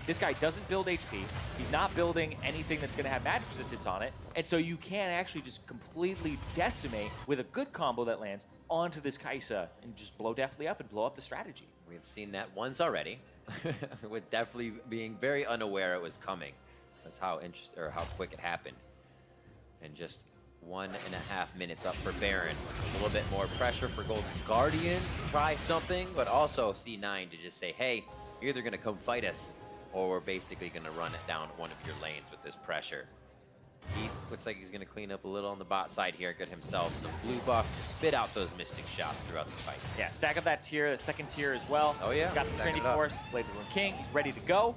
this guy doesn't build HP. He's not building anything that's going to have magic resistance on it. And so you can actually just completely decimate with a good combo that lands onto this Kai'Sa and just blow Deathly up and blow up the strategy. We've seen that once already, with Deathly being very unaware it was coming. That's how how quick it happened. And just 1.5 minutes up for Baron. A little bit more pressure for Golden Guardians to try something, but also C9 to just say, hey, you're either going to come fight us, or we're basically going to run it down one of your lanes with this pressure. Keith looks like he's going to clean up a little on the bot side here, get himself some blue buff to spit out those Mystic shots throughout the fight. Yeah, stack up that tier, the second tier as well. Oh yeah. Got some Trinity Force, Blade of the Rune King, he's ready to go.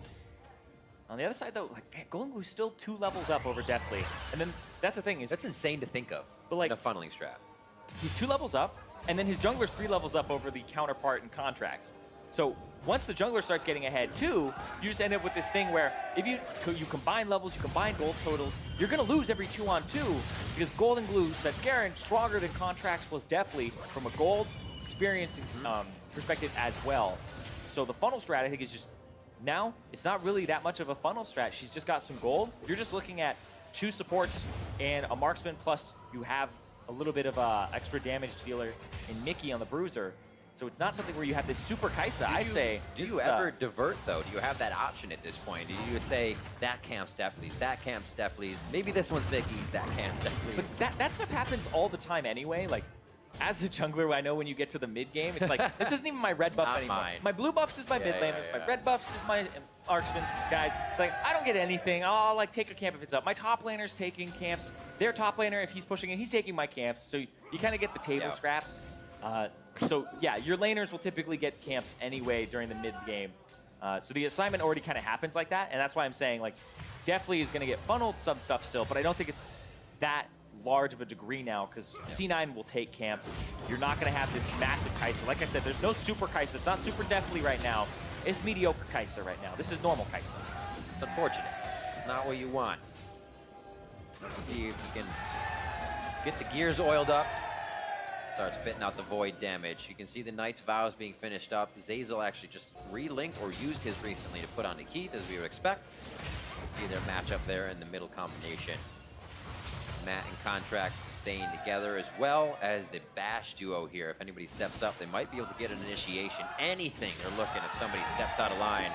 On the other side though, like, man, Golden Glue's still 2 levels up over Deathly. And then that's the thing is that's insane to think of, but like, in a funneling strat. He's 2 levels up, and then his jungler's 3 levels up over the counterpart in Contracts. So once the jungler starts getting ahead too, you just end up with this thing where if you combine levels, you combine gold totals, you're going to lose every 2-on-2 because Golden Glue, Svenskeren, stronger than Contracts plus Deathly from a gold experience perspective as well. So the funnel strat, I think, is just now it's not really that much of a funnel strat. She's just got some gold. You're just looking at 2 supports and a marksman, plus you have a little bit of a extra damage dealer in Mickey on the bruiser. So it's not something where you have this super Kai'Sa, I'd say. Do you ever divert, though? Do you have that option at this point? Do you say, that camp's Deathly's, that camp's Deathly's, maybe this one's Mickey's, that camp's Deathly's? But that stuff happens all the time anyway. Like, as a jungler, I know when you get to the mid-game, it's like, this isn't even my red buffs anymore. Mine. My blue buffs is my mid laners, my red buffs is my marksman guys. It's like, I don't get anything. I'll like take a camp if it's up. My top laner's taking camps. Their top laner, if he's pushing it, he's taking my camps. So you kind of get the table scraps. So yeah, your laners will typically get camps anyway during the mid-game. So the assignment already kind of happens like that, and that's why I'm saying like Deathly is going to get funneled some stuff still, but I don't think it's that large of a degree now because C9 will take camps. You're not going to have this massive Kai'Sa. Like I said, there's no super Kai'Sa. It's not super Deathly right now. It's mediocre Kai'Sa right now. This is normal Kai'Sa. It's unfortunate. It's not what you want. Let's see if you can get the gears oiled up. Start spitting out the void damage. You can see the Knight's Vows being finished up. Zazel actually just relinked or used his recently to put onto Keith, as we would expect. You see their matchup there in the middle combination. Matt and Contracts staying together, as well as the Bash duo here. If anybody steps up, they might be able to get an initiation. Anything they're looking if somebody steps out of line.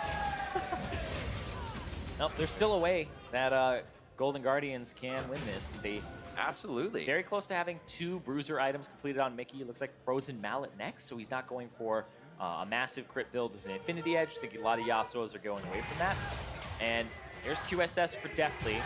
Nope, there's still a way that Golden Guardians can win this. Absolutely. Very close to having 2 bruiser items completed on Mickey. It looks like Frozen Mallet next, so he's not going for a massive crit build with an Infinity Edge. I think a lot of Yasuos are going away from that. And there's QSS for Deathly.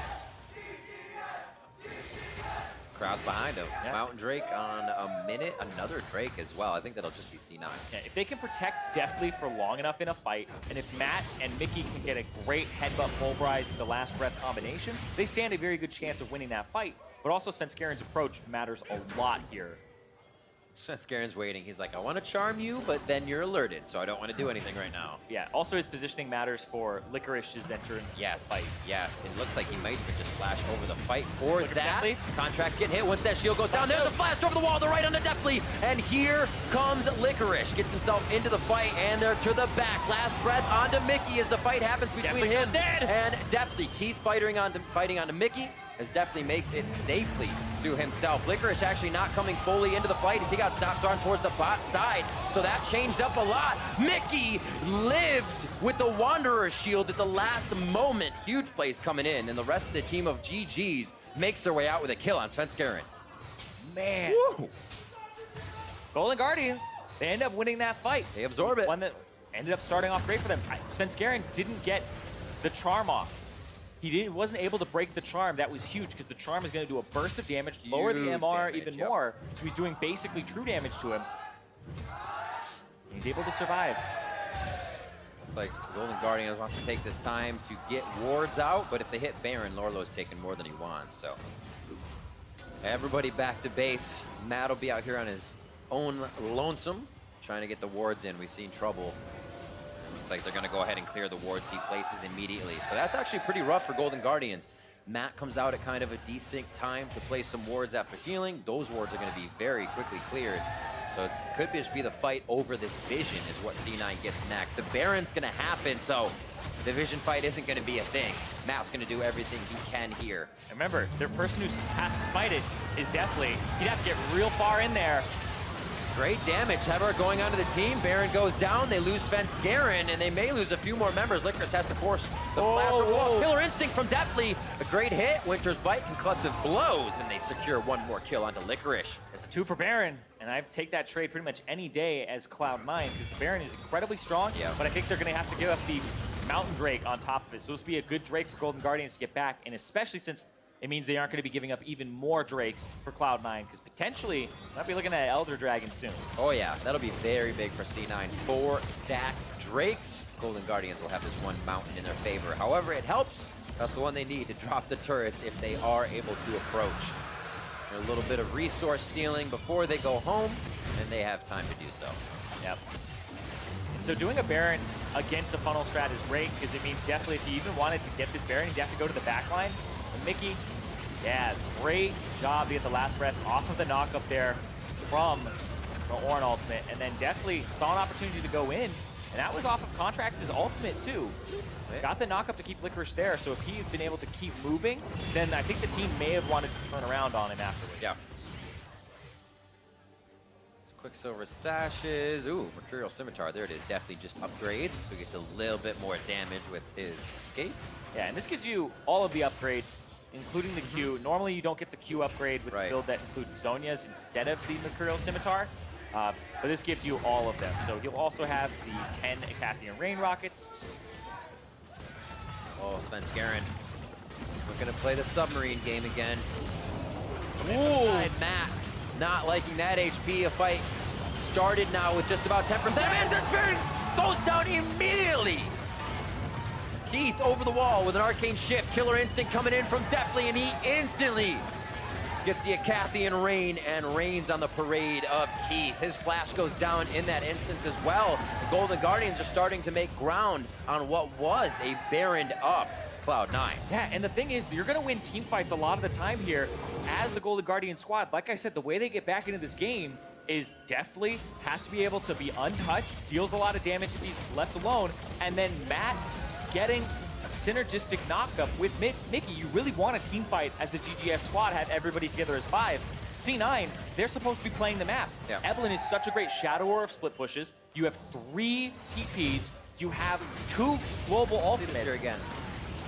Crowd's behind him. Mountain Drake on a minute. Another Drake as well. I think that'll just be C9. Yeah, if they can protect Deathly for long enough in a fight, and if Matt and Mickey can get a great headbutt pulverize in the last breath combination, they stand a very good chance of winning that fight. But also Svenskeren's approach matters a lot here. Svenskeren's waiting. He's like, I want to charm you, but then you're alerted, so I don't want to do anything right now. Yeah, also his positioning matters for Licorice's entrance fight. Yes, it looks like he might even just flash over the fight for that. Contract's getting hit. Once that shield goes down, there's a flash over the wall, the right on the Deathly, and here comes Licorice. Gets himself into the fight, and they're to the back. Last breath onto Mickey as the fight happens between him and Deathly. Keith fighting onto Mickey, as Deathly makes it safely to himself. Licorice actually not coming fully into the fight as he got stopped on towards the bot side, so that changed up a lot. Mickey lives with the Wanderer's shield at the last moment. Huge plays coming in, and the rest of the team of GGs makes their way out with a kill on Svenskeren. Man. Woo. Golden Guardians, they end up winning that fight. They absorb it. One that ended up starting off great for them. Svenskeren didn't get the charm off. He wasn't able to break the charm. That was huge because the charm is going to do a burst of damage, lower the MR even more. So he's doing basically true damage to him. He's able to survive. Looks like Golden Guardians wants to take this time to get wards out, but if they hit Baron, Lorlo's taking more than he wants. So Everybody back to base. Matt will be out here on his own lonesome, trying to get the wards in. We've seen trouble. It looks like they're going to go ahead and clear the wards he places immediately. So that's actually pretty rough for Golden Guardians. Matt comes out at kind of a decent time to place some wards after healing. Those wards are going to be very quickly cleared. So it could just be the fight over this vision is what C9 gets next. The Baron's going to happen, so the vision fight isn't going to be a thing. Matt's going to do everything he can here. And remember, the person who has to smite it is definitely, he'd have to get real far in there. Great damage. Hever going onto the team. Baron goes down. They lose Svenskeren, and they may lose a few more members. Licorice has to force the flash. Killer Instinct from Deathly. A great hit. Winter's Bite, concussive blows, and they secure one more kill onto Licorice. It's a 2 for Baron, and I take that trade pretty much any day as Cloud9 because Baron is incredibly strong, but I think they're going to have to give up the Mountain Drake on top of it. So this will be a good Drake for Golden Guardians to get back, and especially since it means they aren't going to be giving up even more Drakes for Cloud9, because potentially might be looking at Elder Dragon soon. Oh yeah, that'll be very big for C9. 4 stack Drakes. Golden Guardians will have this one mountain in their favor. However, it helps. That's the one they need to drop the turrets if they are able to approach. A little bit of resource stealing before they go home, and they have time to do so. Yep. And so doing a Baron against the funnel strat is great, because it means definitely if you even wanted to get this Baron, you'd have to go to the back line. And Mickey, yeah, great job to get the last breath off of the knock up there from the Ornn ultimate, and then definitely saw an opportunity to go in, and that was off of Contrax's ultimate too. Got the knock up to keep Licorice there, so if he had been able to keep moving, then I think the team may have wanted to turn around on him afterwards. Yeah. Quicksilver Sashes. Ooh, Mercurial Scimitar. There it is. Definitely just upgrades. So he gets a little bit more damage with his escape. Yeah, and this gives you all of the upgrades, including the Q. Normally you don't get the Q upgrade with the build that includes Sonya's instead of the Mercurial Scimitar. But this gives you all of them. So you'll also have the 10 Ecathian Rain Rockets. Oh, Svenskeren. We're going to play the submarine game again. Ooh. Matt not liking that HP. A fight started now with just about 10%. Svenskeren goes down immediately. Keith over the wall with an arcane shift. Killer Instinct coming in from Deathly, and he instantly gets the Ecathian Rain and rains on the parade of Keith. His flash goes down in that instance as well. The Golden Guardians are starting to make ground on what was a Baroned up Cloud9. Yeah, and the thing is, you're going to win team fights a lot of the time here as the Golden Guardian squad. Like I said, the way they get back into this game is Deathly has to be able to be untouched, deals a lot of damage if he's left alone, and then Matt getting a synergistic knockup with Mickey. You really want a team fight as the GGS squad, have everybody together as 5. C9, they're supposed to be playing the map. Yeah. Evelyn is such a great shadower of split pushes. You have 3 TPs. You have 2 global ultimates. Here again.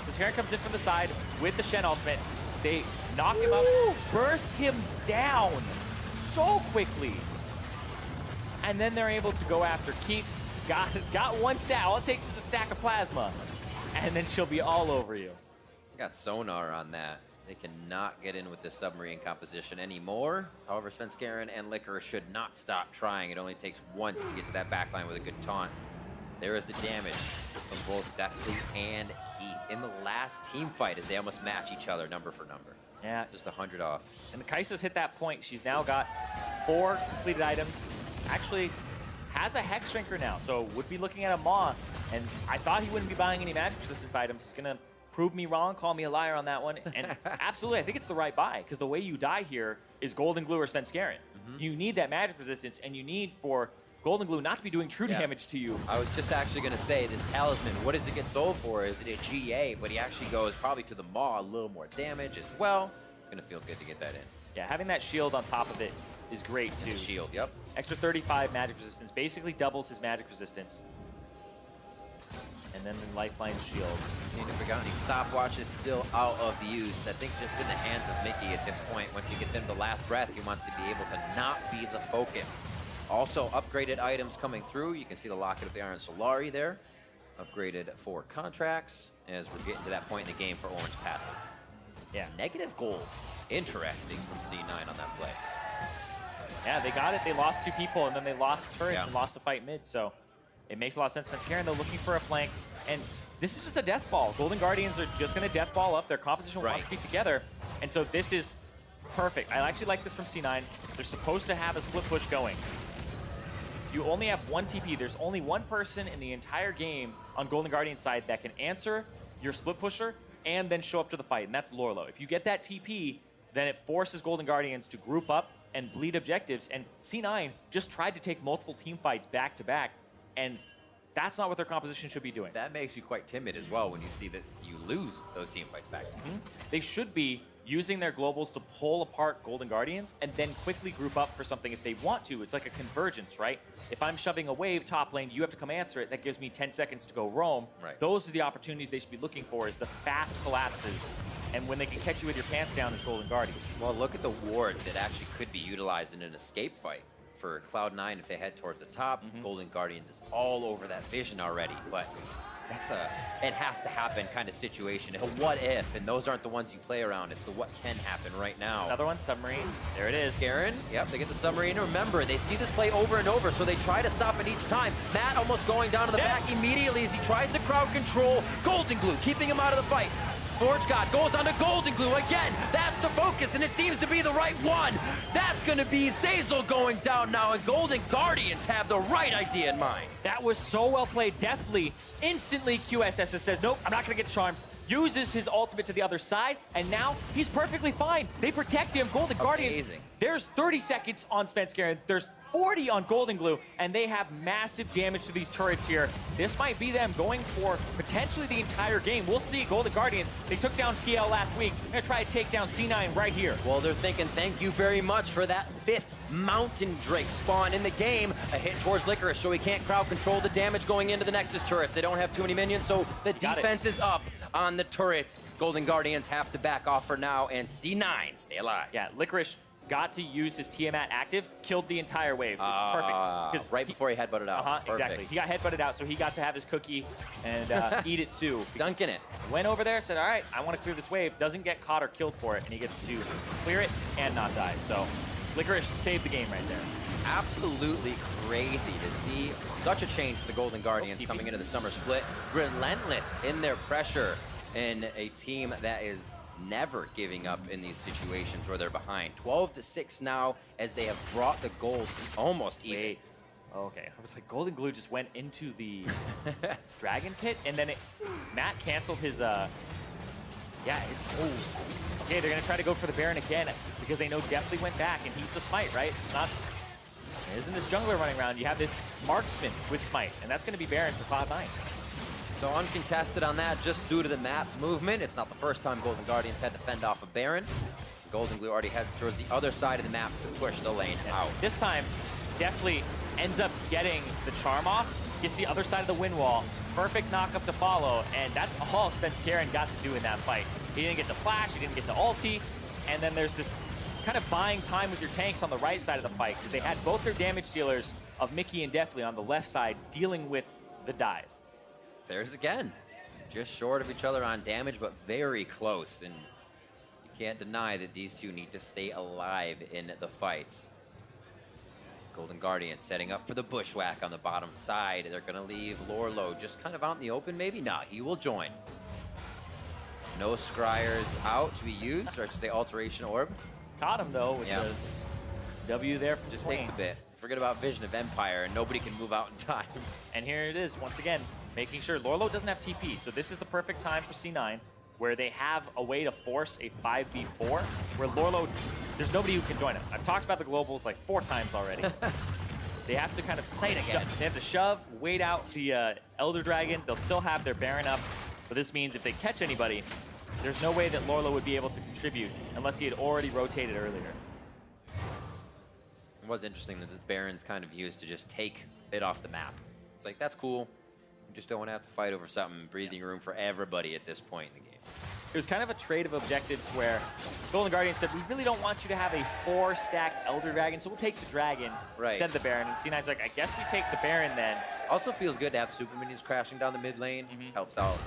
So Terran comes in from the side with the Shen ultimate. They knock him up, burst him down so quickly. And then they're able to go after Keith. Got one stack. All it takes is a stack of plasma. And then she'll be all over you. Got sonar on that. They cannot get in with the submarine composition anymore. However, Svenskeren and Licorice should not stop trying. It only takes once to get to that backline with a good taunt. There is the damage from both Deathly and Heat in the last team fight as they almost match each other number for number. Yeah. Just 100 off. And Kai'Sa's hit that point. She's now got 4 completed items. Actually has a Hex Shrinker now, so would be looking at a Maw. And I thought he wouldn't be buying any magic resistance items. He's going to prove me wrong, call me a liar on that one. And absolutely, I think it's the right buy, because the way you die here is Golden Glue or Svenskeren. You need that magic resistance, and you need for Golden Glue not to be doing true damage to you. I was just actually going to say, this Talisman, what does it get sold for? Is it a GA? But he actually goes probably to the Maw, a little more damage as well. It's going to feel good to get that in. Yeah, having that shield on top of it is great, too. The shield, yep. Extra 35 magic resistance, basically doubles his magic resistance. And then the Lifeline shield. Seeing if we got any stopwatches still out of use. I think just in the hands of Mickey at this point. Once he gets into the last breath, he wants to be able to not be the focus. Also, upgraded items coming through. You can see the Locket of the Iron Solari there. Upgraded for contracts as we're getting to that point in the game for Orange passive. Yeah. Negative gold. Interesting from C9 on that play. Yeah, they got it. They lost 2 people, and then they lost turrets and lost a fight mid, so it makes a lot of sense. Svenskeren, they're looking for a flank, and this is just a death ball. Golden Guardians are just going to death ball up. Their composition wants to be together, and so this is perfect. I actually like this from C9. They're supposed to have a split push going. You only have one TP. There's only one person in the entire game on Golden Guardian side that can answer your split pusher and then show up to the fight, and that's Lorlo. If you get that TP, then it forces Golden Guardians to group up and bleed objectives, and C9 just tried to take multiple team fights back to back, and that's not what their composition should be doing. That makes you quite timid as well when you see that you lose those team fights back. They should be using their globals to pull apart Golden Guardians and then quickly group up for something if they want to. It's like a convergence, right? If I'm shoving a wave top lane, you have to come answer it. That gives me 10 seconds to go roam. Right. Those are the opportunities they should be looking for, is the fast collapses. And when they can catch you with your pants down as Golden Guardian. Well, look at the ward that actually could be utilized in an escape fight for Cloud9 if they head towards the top. Golden Guardians is all over that vision already, but that's a it has to happen kind of situation. It's a what if, and those aren't the ones you play around. It's the what can happen right now. Another one, submarine. There it is. Garen, yep, they get the submarine. Remember, they see this play over and over, so they try to stop it each time. Matt almost going down to the back immediately as he tries to crowd control Golden Glue, keeping him out of the fight. Forge God goes on to Golden Glue again. That's the focus, and it seems to be the right one. That's going to be Zazel going down now, and Golden Guardians have the right idea in mind. That was so well played. Deftly, instantly QSS says, nope, I'm not going to get charmed. Uses his ultimate to the other side, and now he's perfectly fine. They protect him. Golden Guardians. Amazing. There's 30 seconds on Spence Garen. There's 40 on Golden Glue, and they have massive damage to these turrets here. This might be them going for potentially the entire game. We'll see. Golden Guardians, they took down TL last week. They're going to try to take down C9 right here. Well, they're thinking, thank you very much for that 5th Mountain Drake spawn in the game. A hit towards Licorice, so he can't crowd control the damage going into the Nexus turrets. They don't have too many minions, so the defense is up on the turrets. Golden Guardians have to back off for now, and C9 stay alive. Yeah, Licorice got to use his Tiamat active, killed the entire wave. Perfect. Right before he headbutted out. Exactly. He got headbutted out, so he got to have his cookie and eat it too. Dunking it. Went over there, said, all right, I want to clear this wave. Doesn't get caught or killed for it, and he gets to clear it and not die. So Licorice saved the game right there. Absolutely crazy to see such a change for the Golden Guardians coming into the summer split. Relentless in their pressure, and a team that is never giving up in these situations where they're behind. 12-6 now as they have brought the gold almost even. Wait. Okay, I was like, Golden Glue just went into the Dragon Pit, and then Matt canceled his, Okay, they're going to try to go for the Baron again because they know Deftly went back, and he's the Smite, right? It's not... There isn't this jungler running around. You have this marksman with Smite, and that's going to be Baron for Cloud9. So uncontested on that, just due to the map movement. It's not the first time Golden Guardians had to fend off a Baron. Golden Glue already heads towards the other side of the map to push the lane out. This time, Deftly ends up getting the charm off, gets the other side of the wind wall, perfect knock-up to follow, and that's all Spence Garen got to do in that fight. He didn't get the flash, he didn't get the ulti, and then there's this kind of buying time with your tanks on the right side of the fight, because they had both their damage dealers of Mickey and Deftly on the left side dealing with the dive. There's again, just short of each other on damage, but very close, and you can't deny that these two need to stay alive in the fights. Golden Guardian setting up for the bushwhack on the bottom side. They're gonna leave Lorlo just kind of out in the open, maybe? Nah, he will join. No scryers out to be used, or I should say alteration orb. Caught him though with the W there from Just Swain. takes a bit. Forget about Vision of Empire, and nobody can move out in time. And here it is, once again, making sure Lorlo doesn't have TP. So this is the perfect time for C9, where they have a way to force a 5v4, where Lorlo, there's nobody who can join him. I've talked about the globals like 4 times already. They have to kind of say it again. They have to shove, wait out the Elder Dragon. They'll still have their Baron up, but this means if they catch anybody, there's no way that Lorlo would be able to contribute unless he had already rotated earlier. It was interesting that this Baron's kind of used to just take it off the map. It's like, that's cool. We just don't want to have to fight over something. Breathing room for everybody at this point in the game. It was kind of a trade of objectives where Golden Guardian said, we really don't want you to have a 4-stacked Elder Dragon, so we'll take the Dragon instead of the Baron. And C9's like, I guess we take the Baron then. Also feels good to have super minions crashing down the mid lane. Helps out.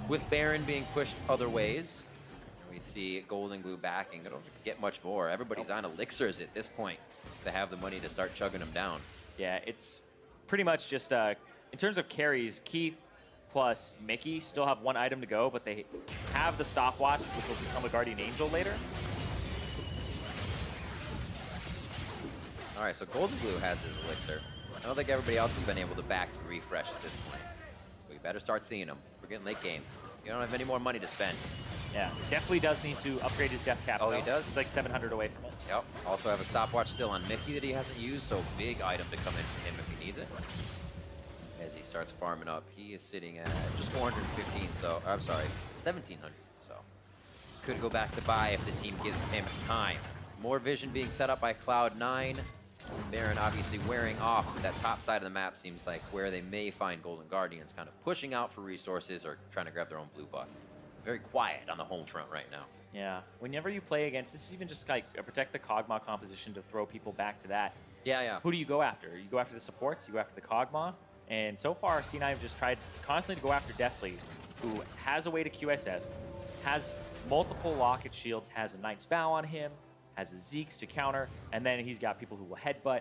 With Baron being pushed other ways, we see Golden Glue backing. They don't get much more. Everybody's on elixirs at this point to have the money to start chugging them down. Yeah, it's pretty much just, in terms of carries, Keith plus Mickey still have 1 item to go, but they have the stopwatch, which will become a Guardian Angel later. All right, so Golden Glue has his elixir. I don't think everybody else has been able to back and refresh at this point. We better start seeing him. We're getting late game. You don't have any more money to spend. Yeah, definitely does need to upgrade his death cap. Oh, though. he does? It's like 700 away from it. Yep. Also have a stopwatch still on Mickey that he hasn't used, so big item to come in for him if he needs it. As he starts farming up, he is sitting at just 415, so, I'm sorry, 1,700, so. Could go back to buy if the team gives him time. More vision being set up by Cloud9. Baron obviously wearing off, but that top side of the map seems like where they may find Golden Guardians, kind of pushing out for resources or trying to grab their own blue buff. Very quiet on the home front right now. Yeah, whenever you play against, this is even just like a protect the Kog'Maw composition to throw people back to that. Yeah. Who do you go after? You go after the supports, you go after the Kog'Maw, and so far C9 have just tried constantly to go after Deathly, who has a way to QSS, has multiple Locket shields, has a Knight's Vow on him, has a Zeke's to counter, and then he's got people who will headbutt,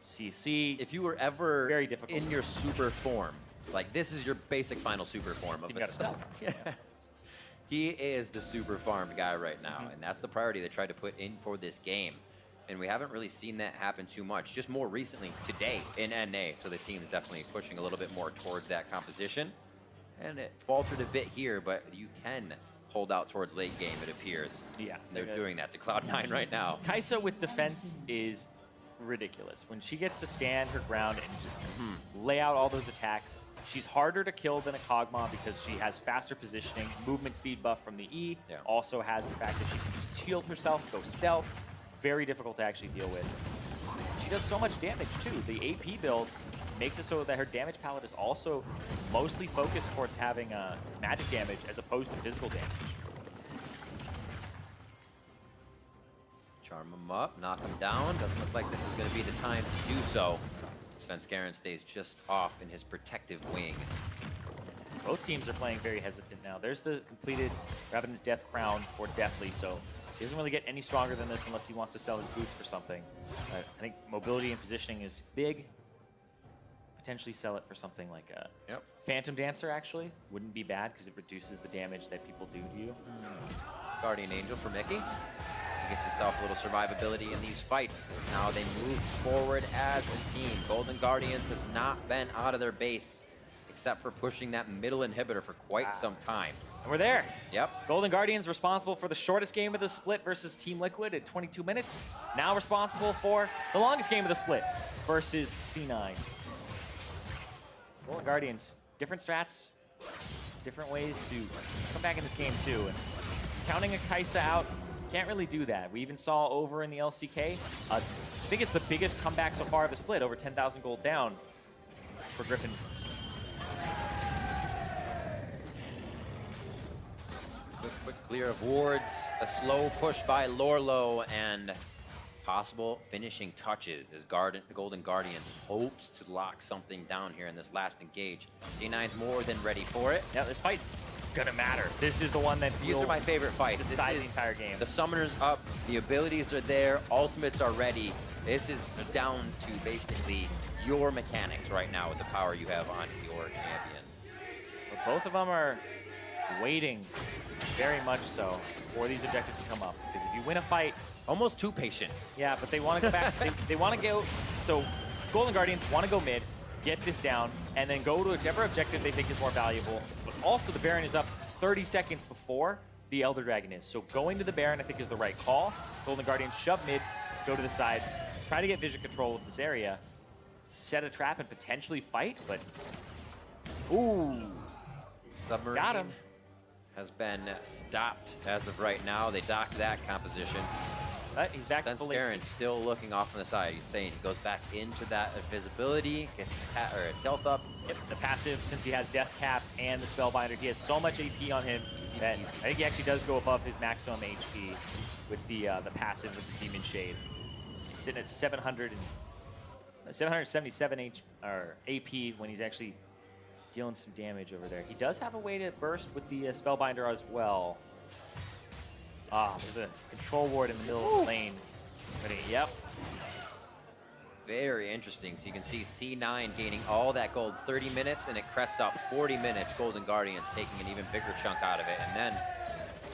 CC. If you were ever Very difficult. in your super form, like this is your basic final super form of You gotta stop. Yeah. He is the super farmed guy right now, and that's the priority they tried to put in for this game. And we haven't really seen that happen too much, just more recently today in NA. So the team is definitely pushing a little bit more towards that composition. And it faltered a bit here, but you can hold out towards late game, it appears. Yeah. They're doing that to Cloud9 right now. Kai'Sa with defense is ridiculous. When she gets to stand her ground and just lay out all those attacks, she's harder to kill than a Kog'Maw because she has faster positioning, movement speed buff from the E, also has the fact that she can shield herself, go stealth. Very difficult to actually deal with. She does so much damage too. The AP build makes it so that her damage palette is also mostly focused towards having magic damage as opposed to physical damage. Charm him up, knock him down. Doesn't look like this is going to be the time to do so. Svenskeren stays just off in his protective wing. Both teams are playing very hesitant now. There's the completed Ravenous Death Crown for Deathly, so he doesn't really get any stronger than this unless he wants to sell his boots for something. But I think mobility and positioning is big. Potentially sell it for something like a Phantom Dancer, actually. Wouldn't be bad because it reduces the damage that people do to you. Guardian Angel for Mickey. He gets himself a little survivability in these fights as now they move forward as a team. Golden Guardians has not been out of their base except for pushing that middle inhibitor for quite some time. And we're there. Yep. Golden Guardians responsible for the shortest game of the split versus Team Liquid at 22 minutes. Now responsible for the longest game of the split versus C9. Golden Guardians, different strats, different ways to come back in this game too. And counting a Kai'Sa out, can't really do that. We even saw over in the LCK, I think it's the biggest comeback so far of the split, over 10,000 gold down for Griffin. Quick clear of wards, a slow push by Lorlo, and possible finishing touches as Golden Guardians hopes to lock something down here in this last engage. C9's more than ready for it. Yeah, this fight's gonna matter. This is the one that These are my favorite fights. Decide the entire game. The summoner's up, the abilities are there, ultimates are ready. This is down to basically your mechanics right now with the power you have on your champion. But both of them are waiting very much so for these objectives to come up. Because if you win a fight, almost too patient. Yeah, but they want to go back. they want to go. So Golden Guardians want to go mid, get this down, and then go to whichever objective they think is more valuable. But also the Baron is up 30 seconds before the Elder Dragon is. So going to the Baron I think is the right call. Golden Guardians shove mid, go to the side, try to get vision control of this area, set a trap and potentially fight, but ooh. Submarine got him. Has been stopped as of right now. They docked that composition. He's back to fully. Svenskeren still looking off on the side. He's saying he goes back into that invisibility, gets health up. Yep, the passive, since he has Death Cap and the Spellbinder, he has so much AP on him that I think he actually does go above his maximum HP with the passive with the Demon Shade. He's sitting at 777 AP when he's actually dealing some damage over there. He does have a way to burst with the Spellbinder as well. There's a control ward in the middle of the lane. Yep. Very interesting. So you can see C9 gaining all that gold 30 minutes, and it crests up 40 minutes. Golden Guardians taking an even bigger chunk out of it. And then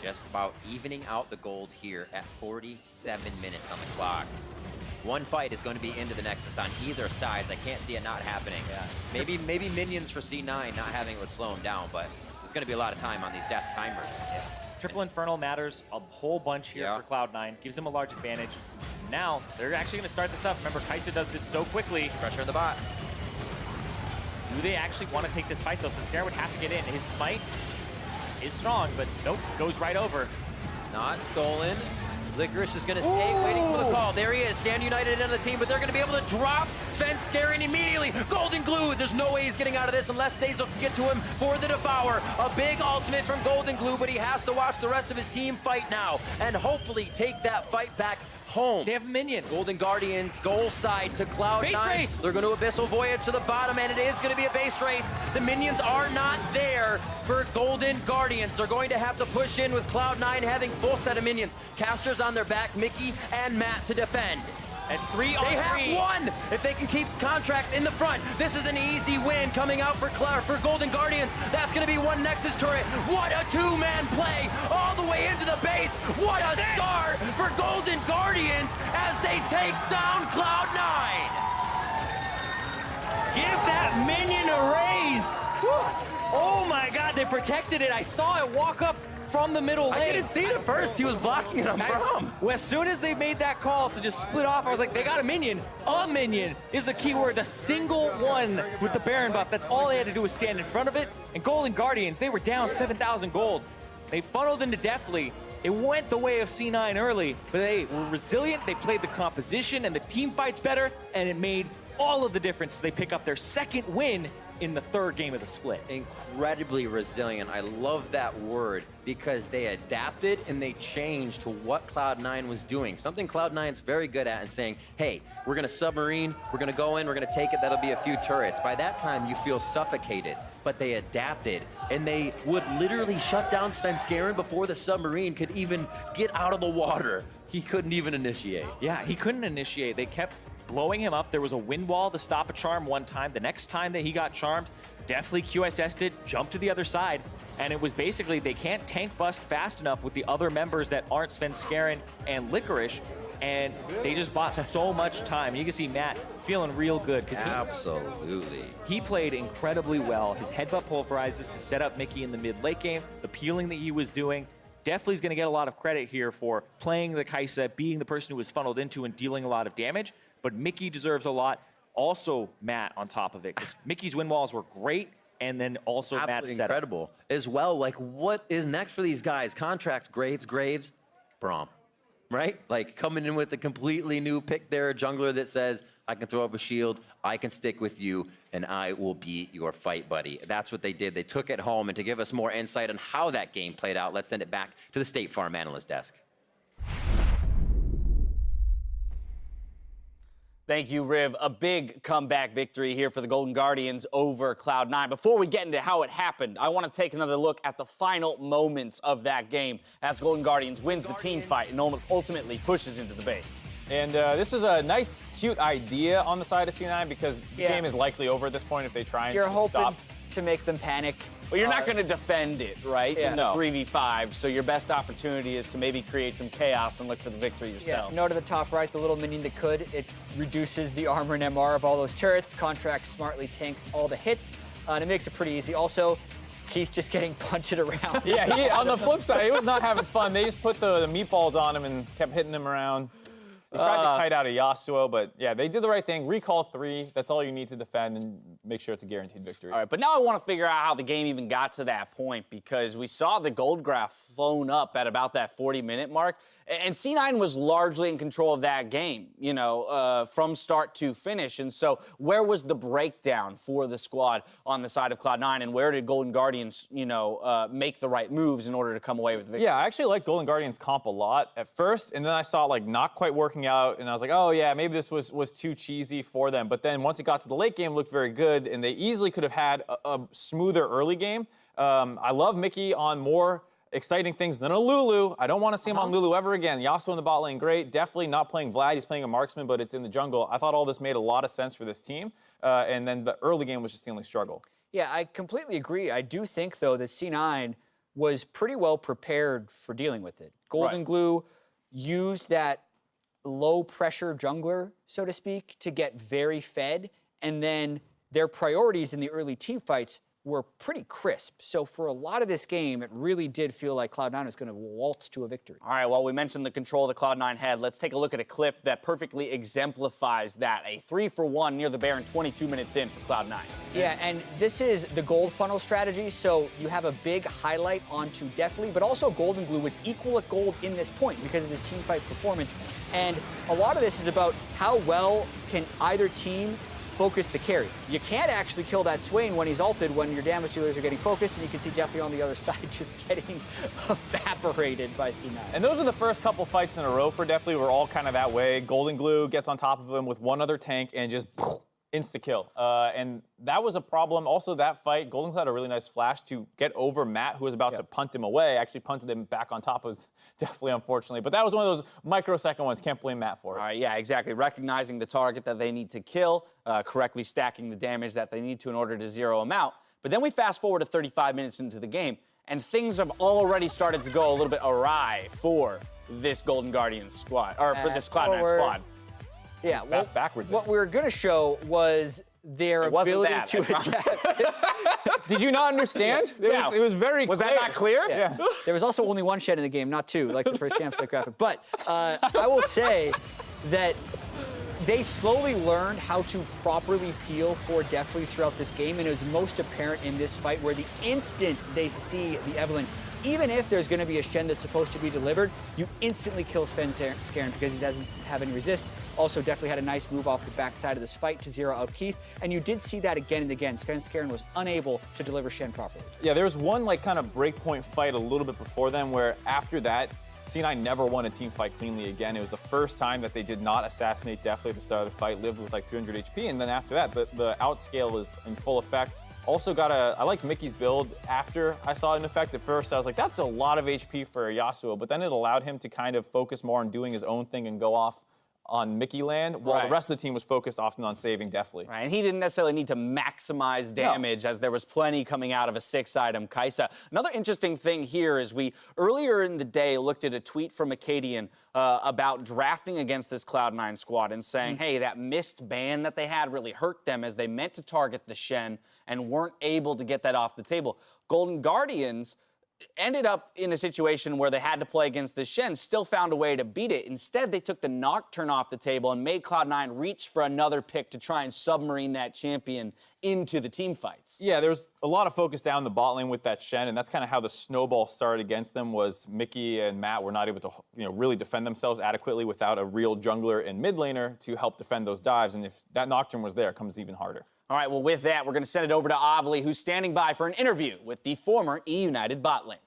just about evening out the gold here at 47 minutes on the clock. one fight is going to be into the Nexus on either sides. I can't see it not happening. Yeah. Maybe minions for C9 not having it would slow him down, but there's going to be a lot of time on these death timers. Yeah. Triple Infernal matters a whole bunch here for Cloud9. Gives them a large advantage. Now, they're actually going to start this up. Remember, Kai'Sa does this so quickly. Pressure in the bot. Do they actually want to take this fight, though? Svenskeren would have to get in. His smite is strong, but nope, goes right over. Not stolen. Licorice is going to stay waiting for the call. There he is, Stand United on the team, but they're going to be able to drop Svenskeren immediately. Golden Glue, there's no way he's getting out of this unless Zazel can get to him for the Devour. A big ultimate from Golden Glue, but he has to watch the rest of his team fight now and hopefully take that fight back home. They have a minion. Golden Guardians, goal side to Cloud9. Base race. They're going to Abyssal Voyage to the bottom, and it is going to be a base race. The minions are not there for Golden Guardians. They're going to have to push in with Cloud9 having full set of minions. Casters on their back, Mickey and Matt to defend. That's 3 on 3. They have one if they can keep contracts in the front. This is an easy win coming out for Golden Guardians. That's going to be one Nexus turret. What a two-man play all the way into the base. What a start for Golden Guardians as they take down Cloud9. Give that minion a raise. Woo. Oh my God, they protected it. I saw it walk up from the middle lane. I didn't see it at first. He was blocking it on Brom. Well, as soon as they made that call to just split off, I was like, they got a minion. A minion is the key word. The single one with the Baron buff. That's all they had to do was stand in front of it. And Golden Guardians, they were down 7,000 gold. They funneled into deathly. It went the way of C9 early, but they were resilient. They played the composition and the team fights better, and it made all of the difference. They pick up their second win in the third game of the split. Incredibly resilient. I love that word because they adapted and they changed to what Cloud9 was doing. Something Cloud9's very good at and saying, hey, we're going to submarine, we're going to go in, we're going to take it, that'll be a few turrets. By that time, you feel suffocated. But they adapted and they would literally shut down Svenskeren before the submarine could even get out of the water. He couldn't even initiate. Yeah, he couldn't initiate. They kept blowing him up. There was a wind wall to stop a charm one time. The next time that he got charmed, definitely QSS'd it, jumped to the other side, and it was basically they can't tank bust fast enough with the other members that aren't Svenskeren and Licorice, and they just bought so much time. You can see Matt feeling real good because he played incredibly well. His headbutt pulverizes to set up Mickey in the mid late game. The peeling that he was doing, definitely is going to get a lot of credit here for playing the Kai'Sa, being the person who was funneled into and dealing a lot of damage. But Mickey deserves a lot. Also, Matt on top of it, because Mickey's win walls were great, and then also Matt's setup. Incredible as well. Like, what is next for these guys? Contracts, Graves, Brom, right? Like, coming in with a completely new pick there, a jungler that says, I can throw up a shield, I can stick with you, and I will be your fight buddy. That's what they did. They took it home, and to give us more insight on how that game played out, let's send it back to the State Farm analyst desk. Thank you, Riv. A big comeback victory here for the Golden Guardians over Cloud9. Before we get into how it happened, I want to take another look at the final moments of that game as Golden Guardians wins the team fight and almost ultimately pushes into the base. And this is a nice, cute idea on the side of C9 because the game is likely over at this point if they try and stop. To make them panic. Well, you're not going to defend it, right? Yeah. No. 3v5, so your best opportunity is to maybe create some chaos and look for the victory yourself. Yeah, note to the top right, the little minion that could. It reduces the armor and MR of all those turrets. Contract smartly tanks all the hits, and it makes it pretty easy. Also, Keith just getting punted around. Yeah, on the flip side, he was not having fun. They just put the meatballs on him and kept hitting him around. They tried to kite out a Yasuo, but yeah, they did the right thing. Recall 3, that's all you need to defend and make sure it's a guaranteed victory. All right, but now I want to figure out how the game even got to that point because we saw the gold graph flown up at about that 40-minute mark, and C9 was largely in control of that game, you know, from start to finish. And so where was the breakdown for the squad on the side of Cloud9, and where did Golden Guardians, you know, make the right moves in order to come away with the victory? Yeah, I actually like Golden Guardians comp a lot at first, and then I saw like not quite working out, and I was like, oh yeah, maybe this was too cheesy for them. But then once it got to the late game, it looked very good, and they easily could have had a smoother early game. I love Mickey on more exciting things than a Lulu. I don't want to see him on Lulu ever again. Yasuo in the bot lane, great. Definitely not playing Vlad. He's playing a marksman, but it's in the jungle. I thought all this made a lot of sense for this team, and then the early game was just the only struggle. Yeah, I completely agree. I do think, though, that C9 was pretty well prepared for dealing with it. Golden Glue used that low pressure jungler, so to speak, to get very fed. And then their priorities in the early team fights were pretty crisp. So for a lot of this game, it really did feel like Cloud9 was going to waltz to a victory. All right, well, we mentioned the control the Cloud9 had. Let's take a look at a clip that perfectly exemplifies that. A 3-for-1 near the Baron 22 minutes in for Cloud9. Yeah, and this is the gold funnel strategy. So you have a big highlight onto Deftly, but also Golden Glue was equal at gold in this point because of his team fight performance. And a lot of this is about how well can either team focus the carry. You can't actually kill that Swain when he's ulted when your damage dealers are getting focused, and you can see Deftly on the other side just getting evaporated by C9. And those are the first couple fights in a row for Deftly. We're all kind of that way. Golden Glue gets on top of him with one other tank and just insta-kill. And that was a problem. Also, that fight, Golden Glue had a really nice flash to get over Matt, who was about to punt him away. Actually punted him back on top of Deftly, unfortunately. But that was one of those microsecond ones. Can't blame Matt for it. All right, yeah, exactly. Recognizing the target that they need to kill, correctly stacking the damage that they need to in order to zero him out. But then we fast forward to 35 minutes into the game, and things have already started to go a little bit awry for this Golden Guardians squad, or for this Cloud9 squad. Yeah, Fast backwards. What we were going to show was their ability to attack. Did you not understand? It was very clear. Was that not clear? Yeah. There was also only one shed in the game, not two, like the first Champions League graphic. But I will say that they slowly learned how to properly peel for Deftly throughout this game, and it was most apparent in this fight where the instant they see the Evelynn, even if there's going to be a Shen that's supposed to be delivered, you instantly kill Sven Skaren because he doesn't have any resists. Also, Deftly had a nice move off the backside of this fight to zero out Keith, and you did see that again and again. Sven Skaren was unable to deliver Shen properly. Yeah, there was one like kind of breakpoint fight a little bit before then where after that, C9 never won a team fight cleanly again. It was the first time that they did not assassinate Deftly at the start of the fight, lived with like 300 HP, and then after that, the outscale was in full effect. Also I like Mickey's build after I saw an effect. At first, I was like, that's a lot of HP for Yasuo, but then it allowed him to kind of focus more on doing his own thing and go off on Mickey land, while the rest of the team was focused often on saving Deftly. Right, and he didn't necessarily need to maximize damage as there was plenty coming out of a 6-item Kai'Sa. Another interesting thing here is we, earlier in the day, looked at a tweet from Acadian about drafting against this Cloud9 squad and saying, hey, that missed ban that they had really hurt them as they meant to target the Shen and weren't able to get that off the table. Golden Guardians ended up in a situation where they had to play against the Shen, still found a way to beat it. Instead, they took the Nocturne off the table and made Cloud9 reach for another pick to try and submarine that champion into the team fights. Yeah, there was a lot of focus down the bot lane with that Shen, and that's kind of how the snowball started against them. Was Mickey and Matt were not able to, really defend themselves adequately without a real jungler and mid laner to help defend those dives. And if that Nocturne was there, it comes even harder. All right, well, with that, we're going to send it over to Avli, who's standing by for an interview with the former E-United bot lane.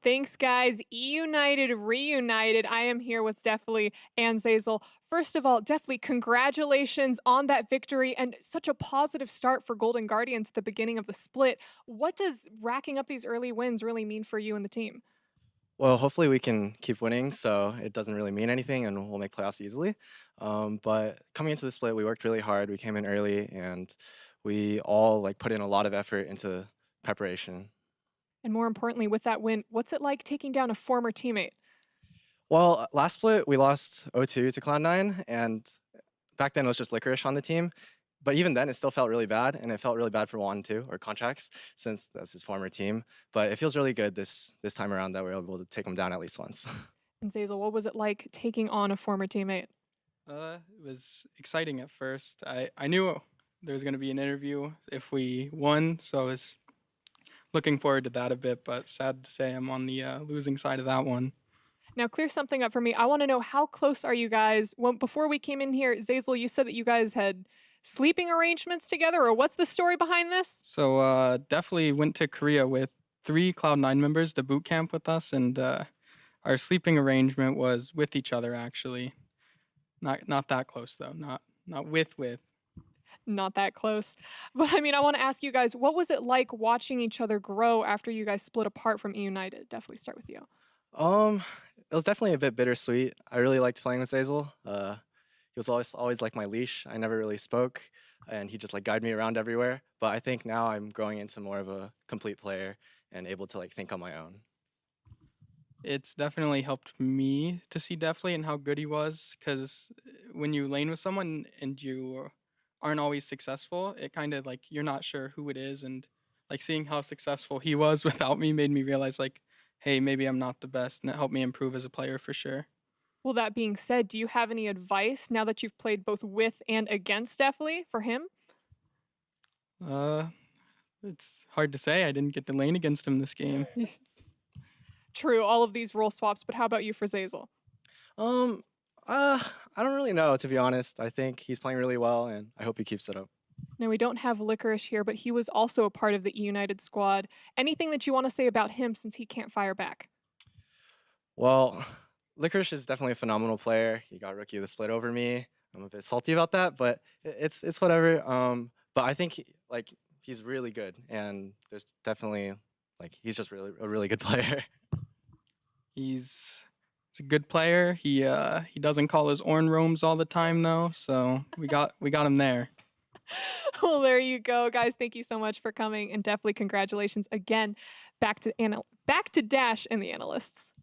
Thanks, guys. E-United reunited. I am here with Deftly and Zeyzal. First of all, Deftly, congratulations on that victory and such a positive start for Golden Guardians at the beginning of the split. What does racking up these early wins really mean for you and the team? Well, hopefully we can keep winning, so it doesn't really mean anything, and we'll make playoffs easily. But coming into the split, we worked really hard. We came in early, and we all put in a lot of effort into preparation. And more importantly, with that win, what's it like taking down a former teammate? Well, last split, we lost 0-2 to Cloud9, and back then it was just Licorice on the team. But even then, it still felt really bad, and it felt really bad for Juan too, or Contracts, since that's his former team. But it feels really good this time around that we're able to take him down at least once. And Zeyzal, what was it like taking on a former teammate? It was exciting at first. I knew there was going to be an interview if we won, so I was looking forward to that a bit, but sad to say I'm on the losing side of that one. Now, clear something up for me. I want to know, how close are you guys? Well, before we came in here, Zeyzal, you said that you guys had sleeping arrangements together, or what's the story behind this? So definitely went to Korea with 3 Cloud9 members to boot camp with us, and our sleeping arrangement was with each other, actually. Not that close, though. Not with. Not that close. But I mean, I want to ask you guys, what was it like watching each other grow after you guys split apart from E-United? Definitely start with you. It was definitely a bit bittersweet. I really liked playing with Zeyzal. He was always like my leash. I never really spoke, and he just guided me around everywhere. But I think now I'm growing into more of a complete player and able to think on my own. it's definitely helped me to see Deftly and how good he was. Because when you lane with someone and you aren't always successful, it kind of like you're not sure who it is. And like seeing how successful he was without me made me realize like, hey, maybe I'm not the best, and it helped me improve as a player for sure. Well, that being said, do you have any advice now that you've played both with and against Deftly for him? It's hard to say. I didn't get to lane against him this game. True, all of these role swaps, but how about you for Zazel? I don't really know, to be honest. I think he's playing really well, and I hope he keeps it up. Now, we don't have Licorice here, but he was also a part of the E United squad. Anything that you want to say about him since he can't fire back? Well, Licorice is definitely a phenomenal player. He got Rookie of the Split over me. I'm a bit salty about that, but it's whatever. But I think he's really good, and there's definitely he's just a really good player. He's a good player. He doesn't call his orange roams all the time though, so we got him there. Well, there you go, guys. Thank you so much for coming, and definitely congratulations again. Back to Dash and the analysts.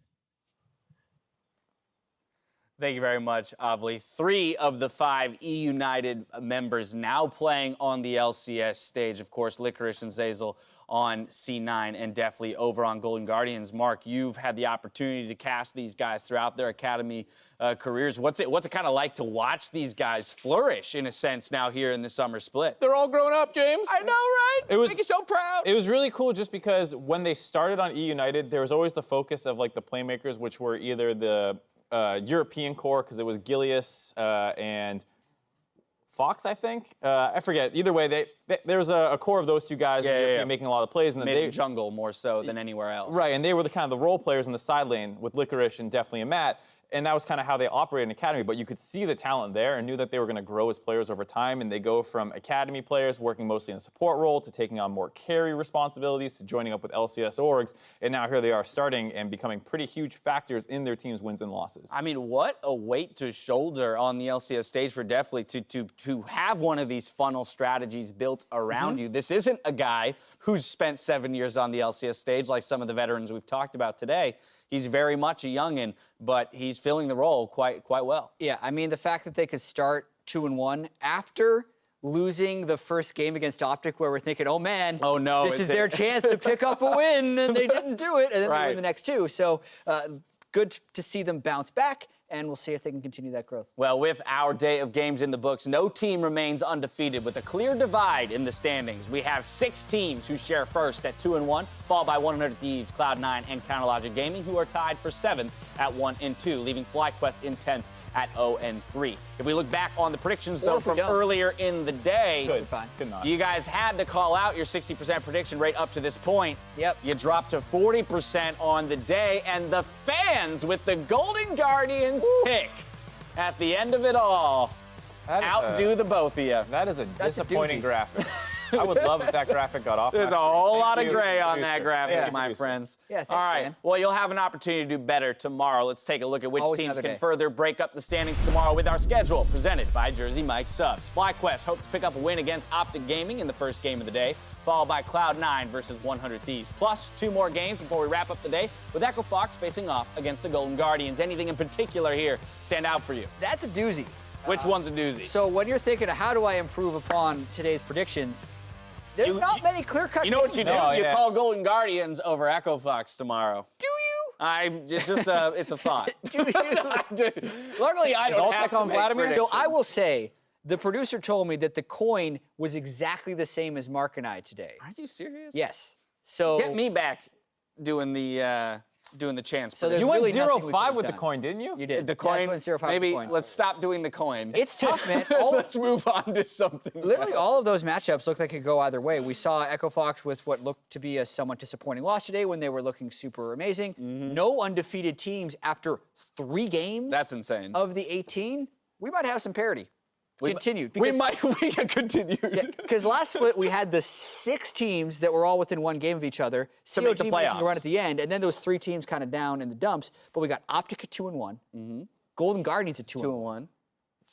Thank you very much, Avli. 3 of the 5 E United members now playing on the LCS stage. Of course, Licorice and Zazel on C9 and definitely over on Golden Guardians. Mark, you've had the opportunity to cast these guys throughout their academy careers. What's it kind of like to watch these guys flourish, in a sense, now here in the summer split? They're all grown up, James. I know, right? It was make you so proud. It was really cool just because when they started on E United, there was always the focus of the playmakers, which were either the European core, because it was Gilius and Fox, I think. I forget. Either way, there was a core of those two guys making a lot of plays, and then Mid jungle more so than anywhere else. Right, and they were the kind of the role players in the side lane with Licorice and definitely Matt. And that was kind of how they operated in Academy, but you could see the talent there and knew that they were going to grow as players over time, and they go from Academy players working mostly in a support role to taking on more carry responsibilities to joining up with LCS orgs, and now here they are starting and becoming pretty huge factors in their team's wins and losses. I mean, what a weight to shoulder on the LCS stage for Deftly to have one of these funnel strategies built around you. This isn't a guy who's spent 7 years on the LCS stage like some of the veterans we've talked about today. He's very much a youngin', but he's filling the role quite well. Yeah, I mean, the fact that they could start 2-1 after losing the first game against Optic, where we're thinking, oh man, oh no, this is their chance to pick up a win, and they didn't do it, and then they win the next 2. So good to see them bounce back, and we'll see if they can continue that growth. Well, with our day of games in the books, no team remains undefeated with a clear divide in the standings. We have 6 teams who share first at 2-1, followed by 100 Thieves, Cloud9, and Counterlogic Gaming, who are tied for 7th at 1-2, leaving FlyQuest in 10th at 0-3. If we look back on the predictions, though, from earlier in the day, you guys had to call out your 60% prediction rate up to this point. Yep. You dropped to 40% on the day, and the fans with the Golden Guardians pick at the end of it all outdo the both of you. That is a disappointing graphic. I would love if that graphic got off. There's a whole lot of gray on that graphic, my friends. Yeah, thanks, all right. man. Well, you'll have an opportunity to do better tomorrow. Let's take a look at which teams can further break up the standings tomorrow with our schedule, presented by Jersey Mike Subs. FlyQuest hopes to pick up a win against Optic Gaming in the first game of the day, followed by Cloud9 versus 100 Thieves. Plus 2 more games before we wrap up the day, with Echo Fox facing off against the Golden Guardians. Anything in particular here stand out for you? That's a doozy. Which one's a doozy? So when you're thinking of how do I improve upon today's predictions, there's not many clear-cut. You know what you do? You call Golden Guardians over Echo Fox tomorrow. Do you? It's just it's a thought. Do you? Luckily, I don't have to make predictions. So I will say, the producer told me that the coin was exactly the same as Mark and I today. Are you serious? Yes. So get me back doing the chance. So you really went 0-5 with the coin, didn't you? You did. The coin. Yeah, 0-5 maybe the coin. let's stop doing the coin. It's tough, man. Let's move on to something. Literally, all of those matchups looked like it could go either way. We saw Echo Fox with what looked to be a somewhat disappointing loss today when they were looking super amazing. No undefeated teams after 3 games. That's insane. Of the 18, we might have some parity. Continued. We continued. Because last split, we had the 6 teams that were all within 1 game of each other. To make the making playoffs. a run at the end, and then those 3 teams kind of down in the dumps. But we got Optic at 2-1. Golden Guardians at 2-1.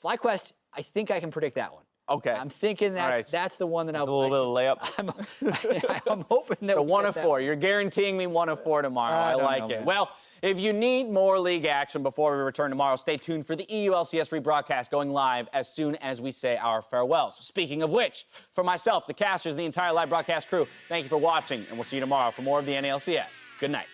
FlyQuest, I think I can predict that one. Okay. I'm thinking that's the one that I'll. A little bit of layup. I'm hoping that. So 1 of 4. You're guaranteeing me 1 of 4 tomorrow. I like it. Well, If you need more league action before we return tomorrow, stay tuned for the EU LCS rebroadcast going live as soon as we say our farewells. Speaking of which, for myself, the casters, and the entire live broadcast crew, thank you for watching, and we'll see you tomorrow for more of the NALCS. Good night.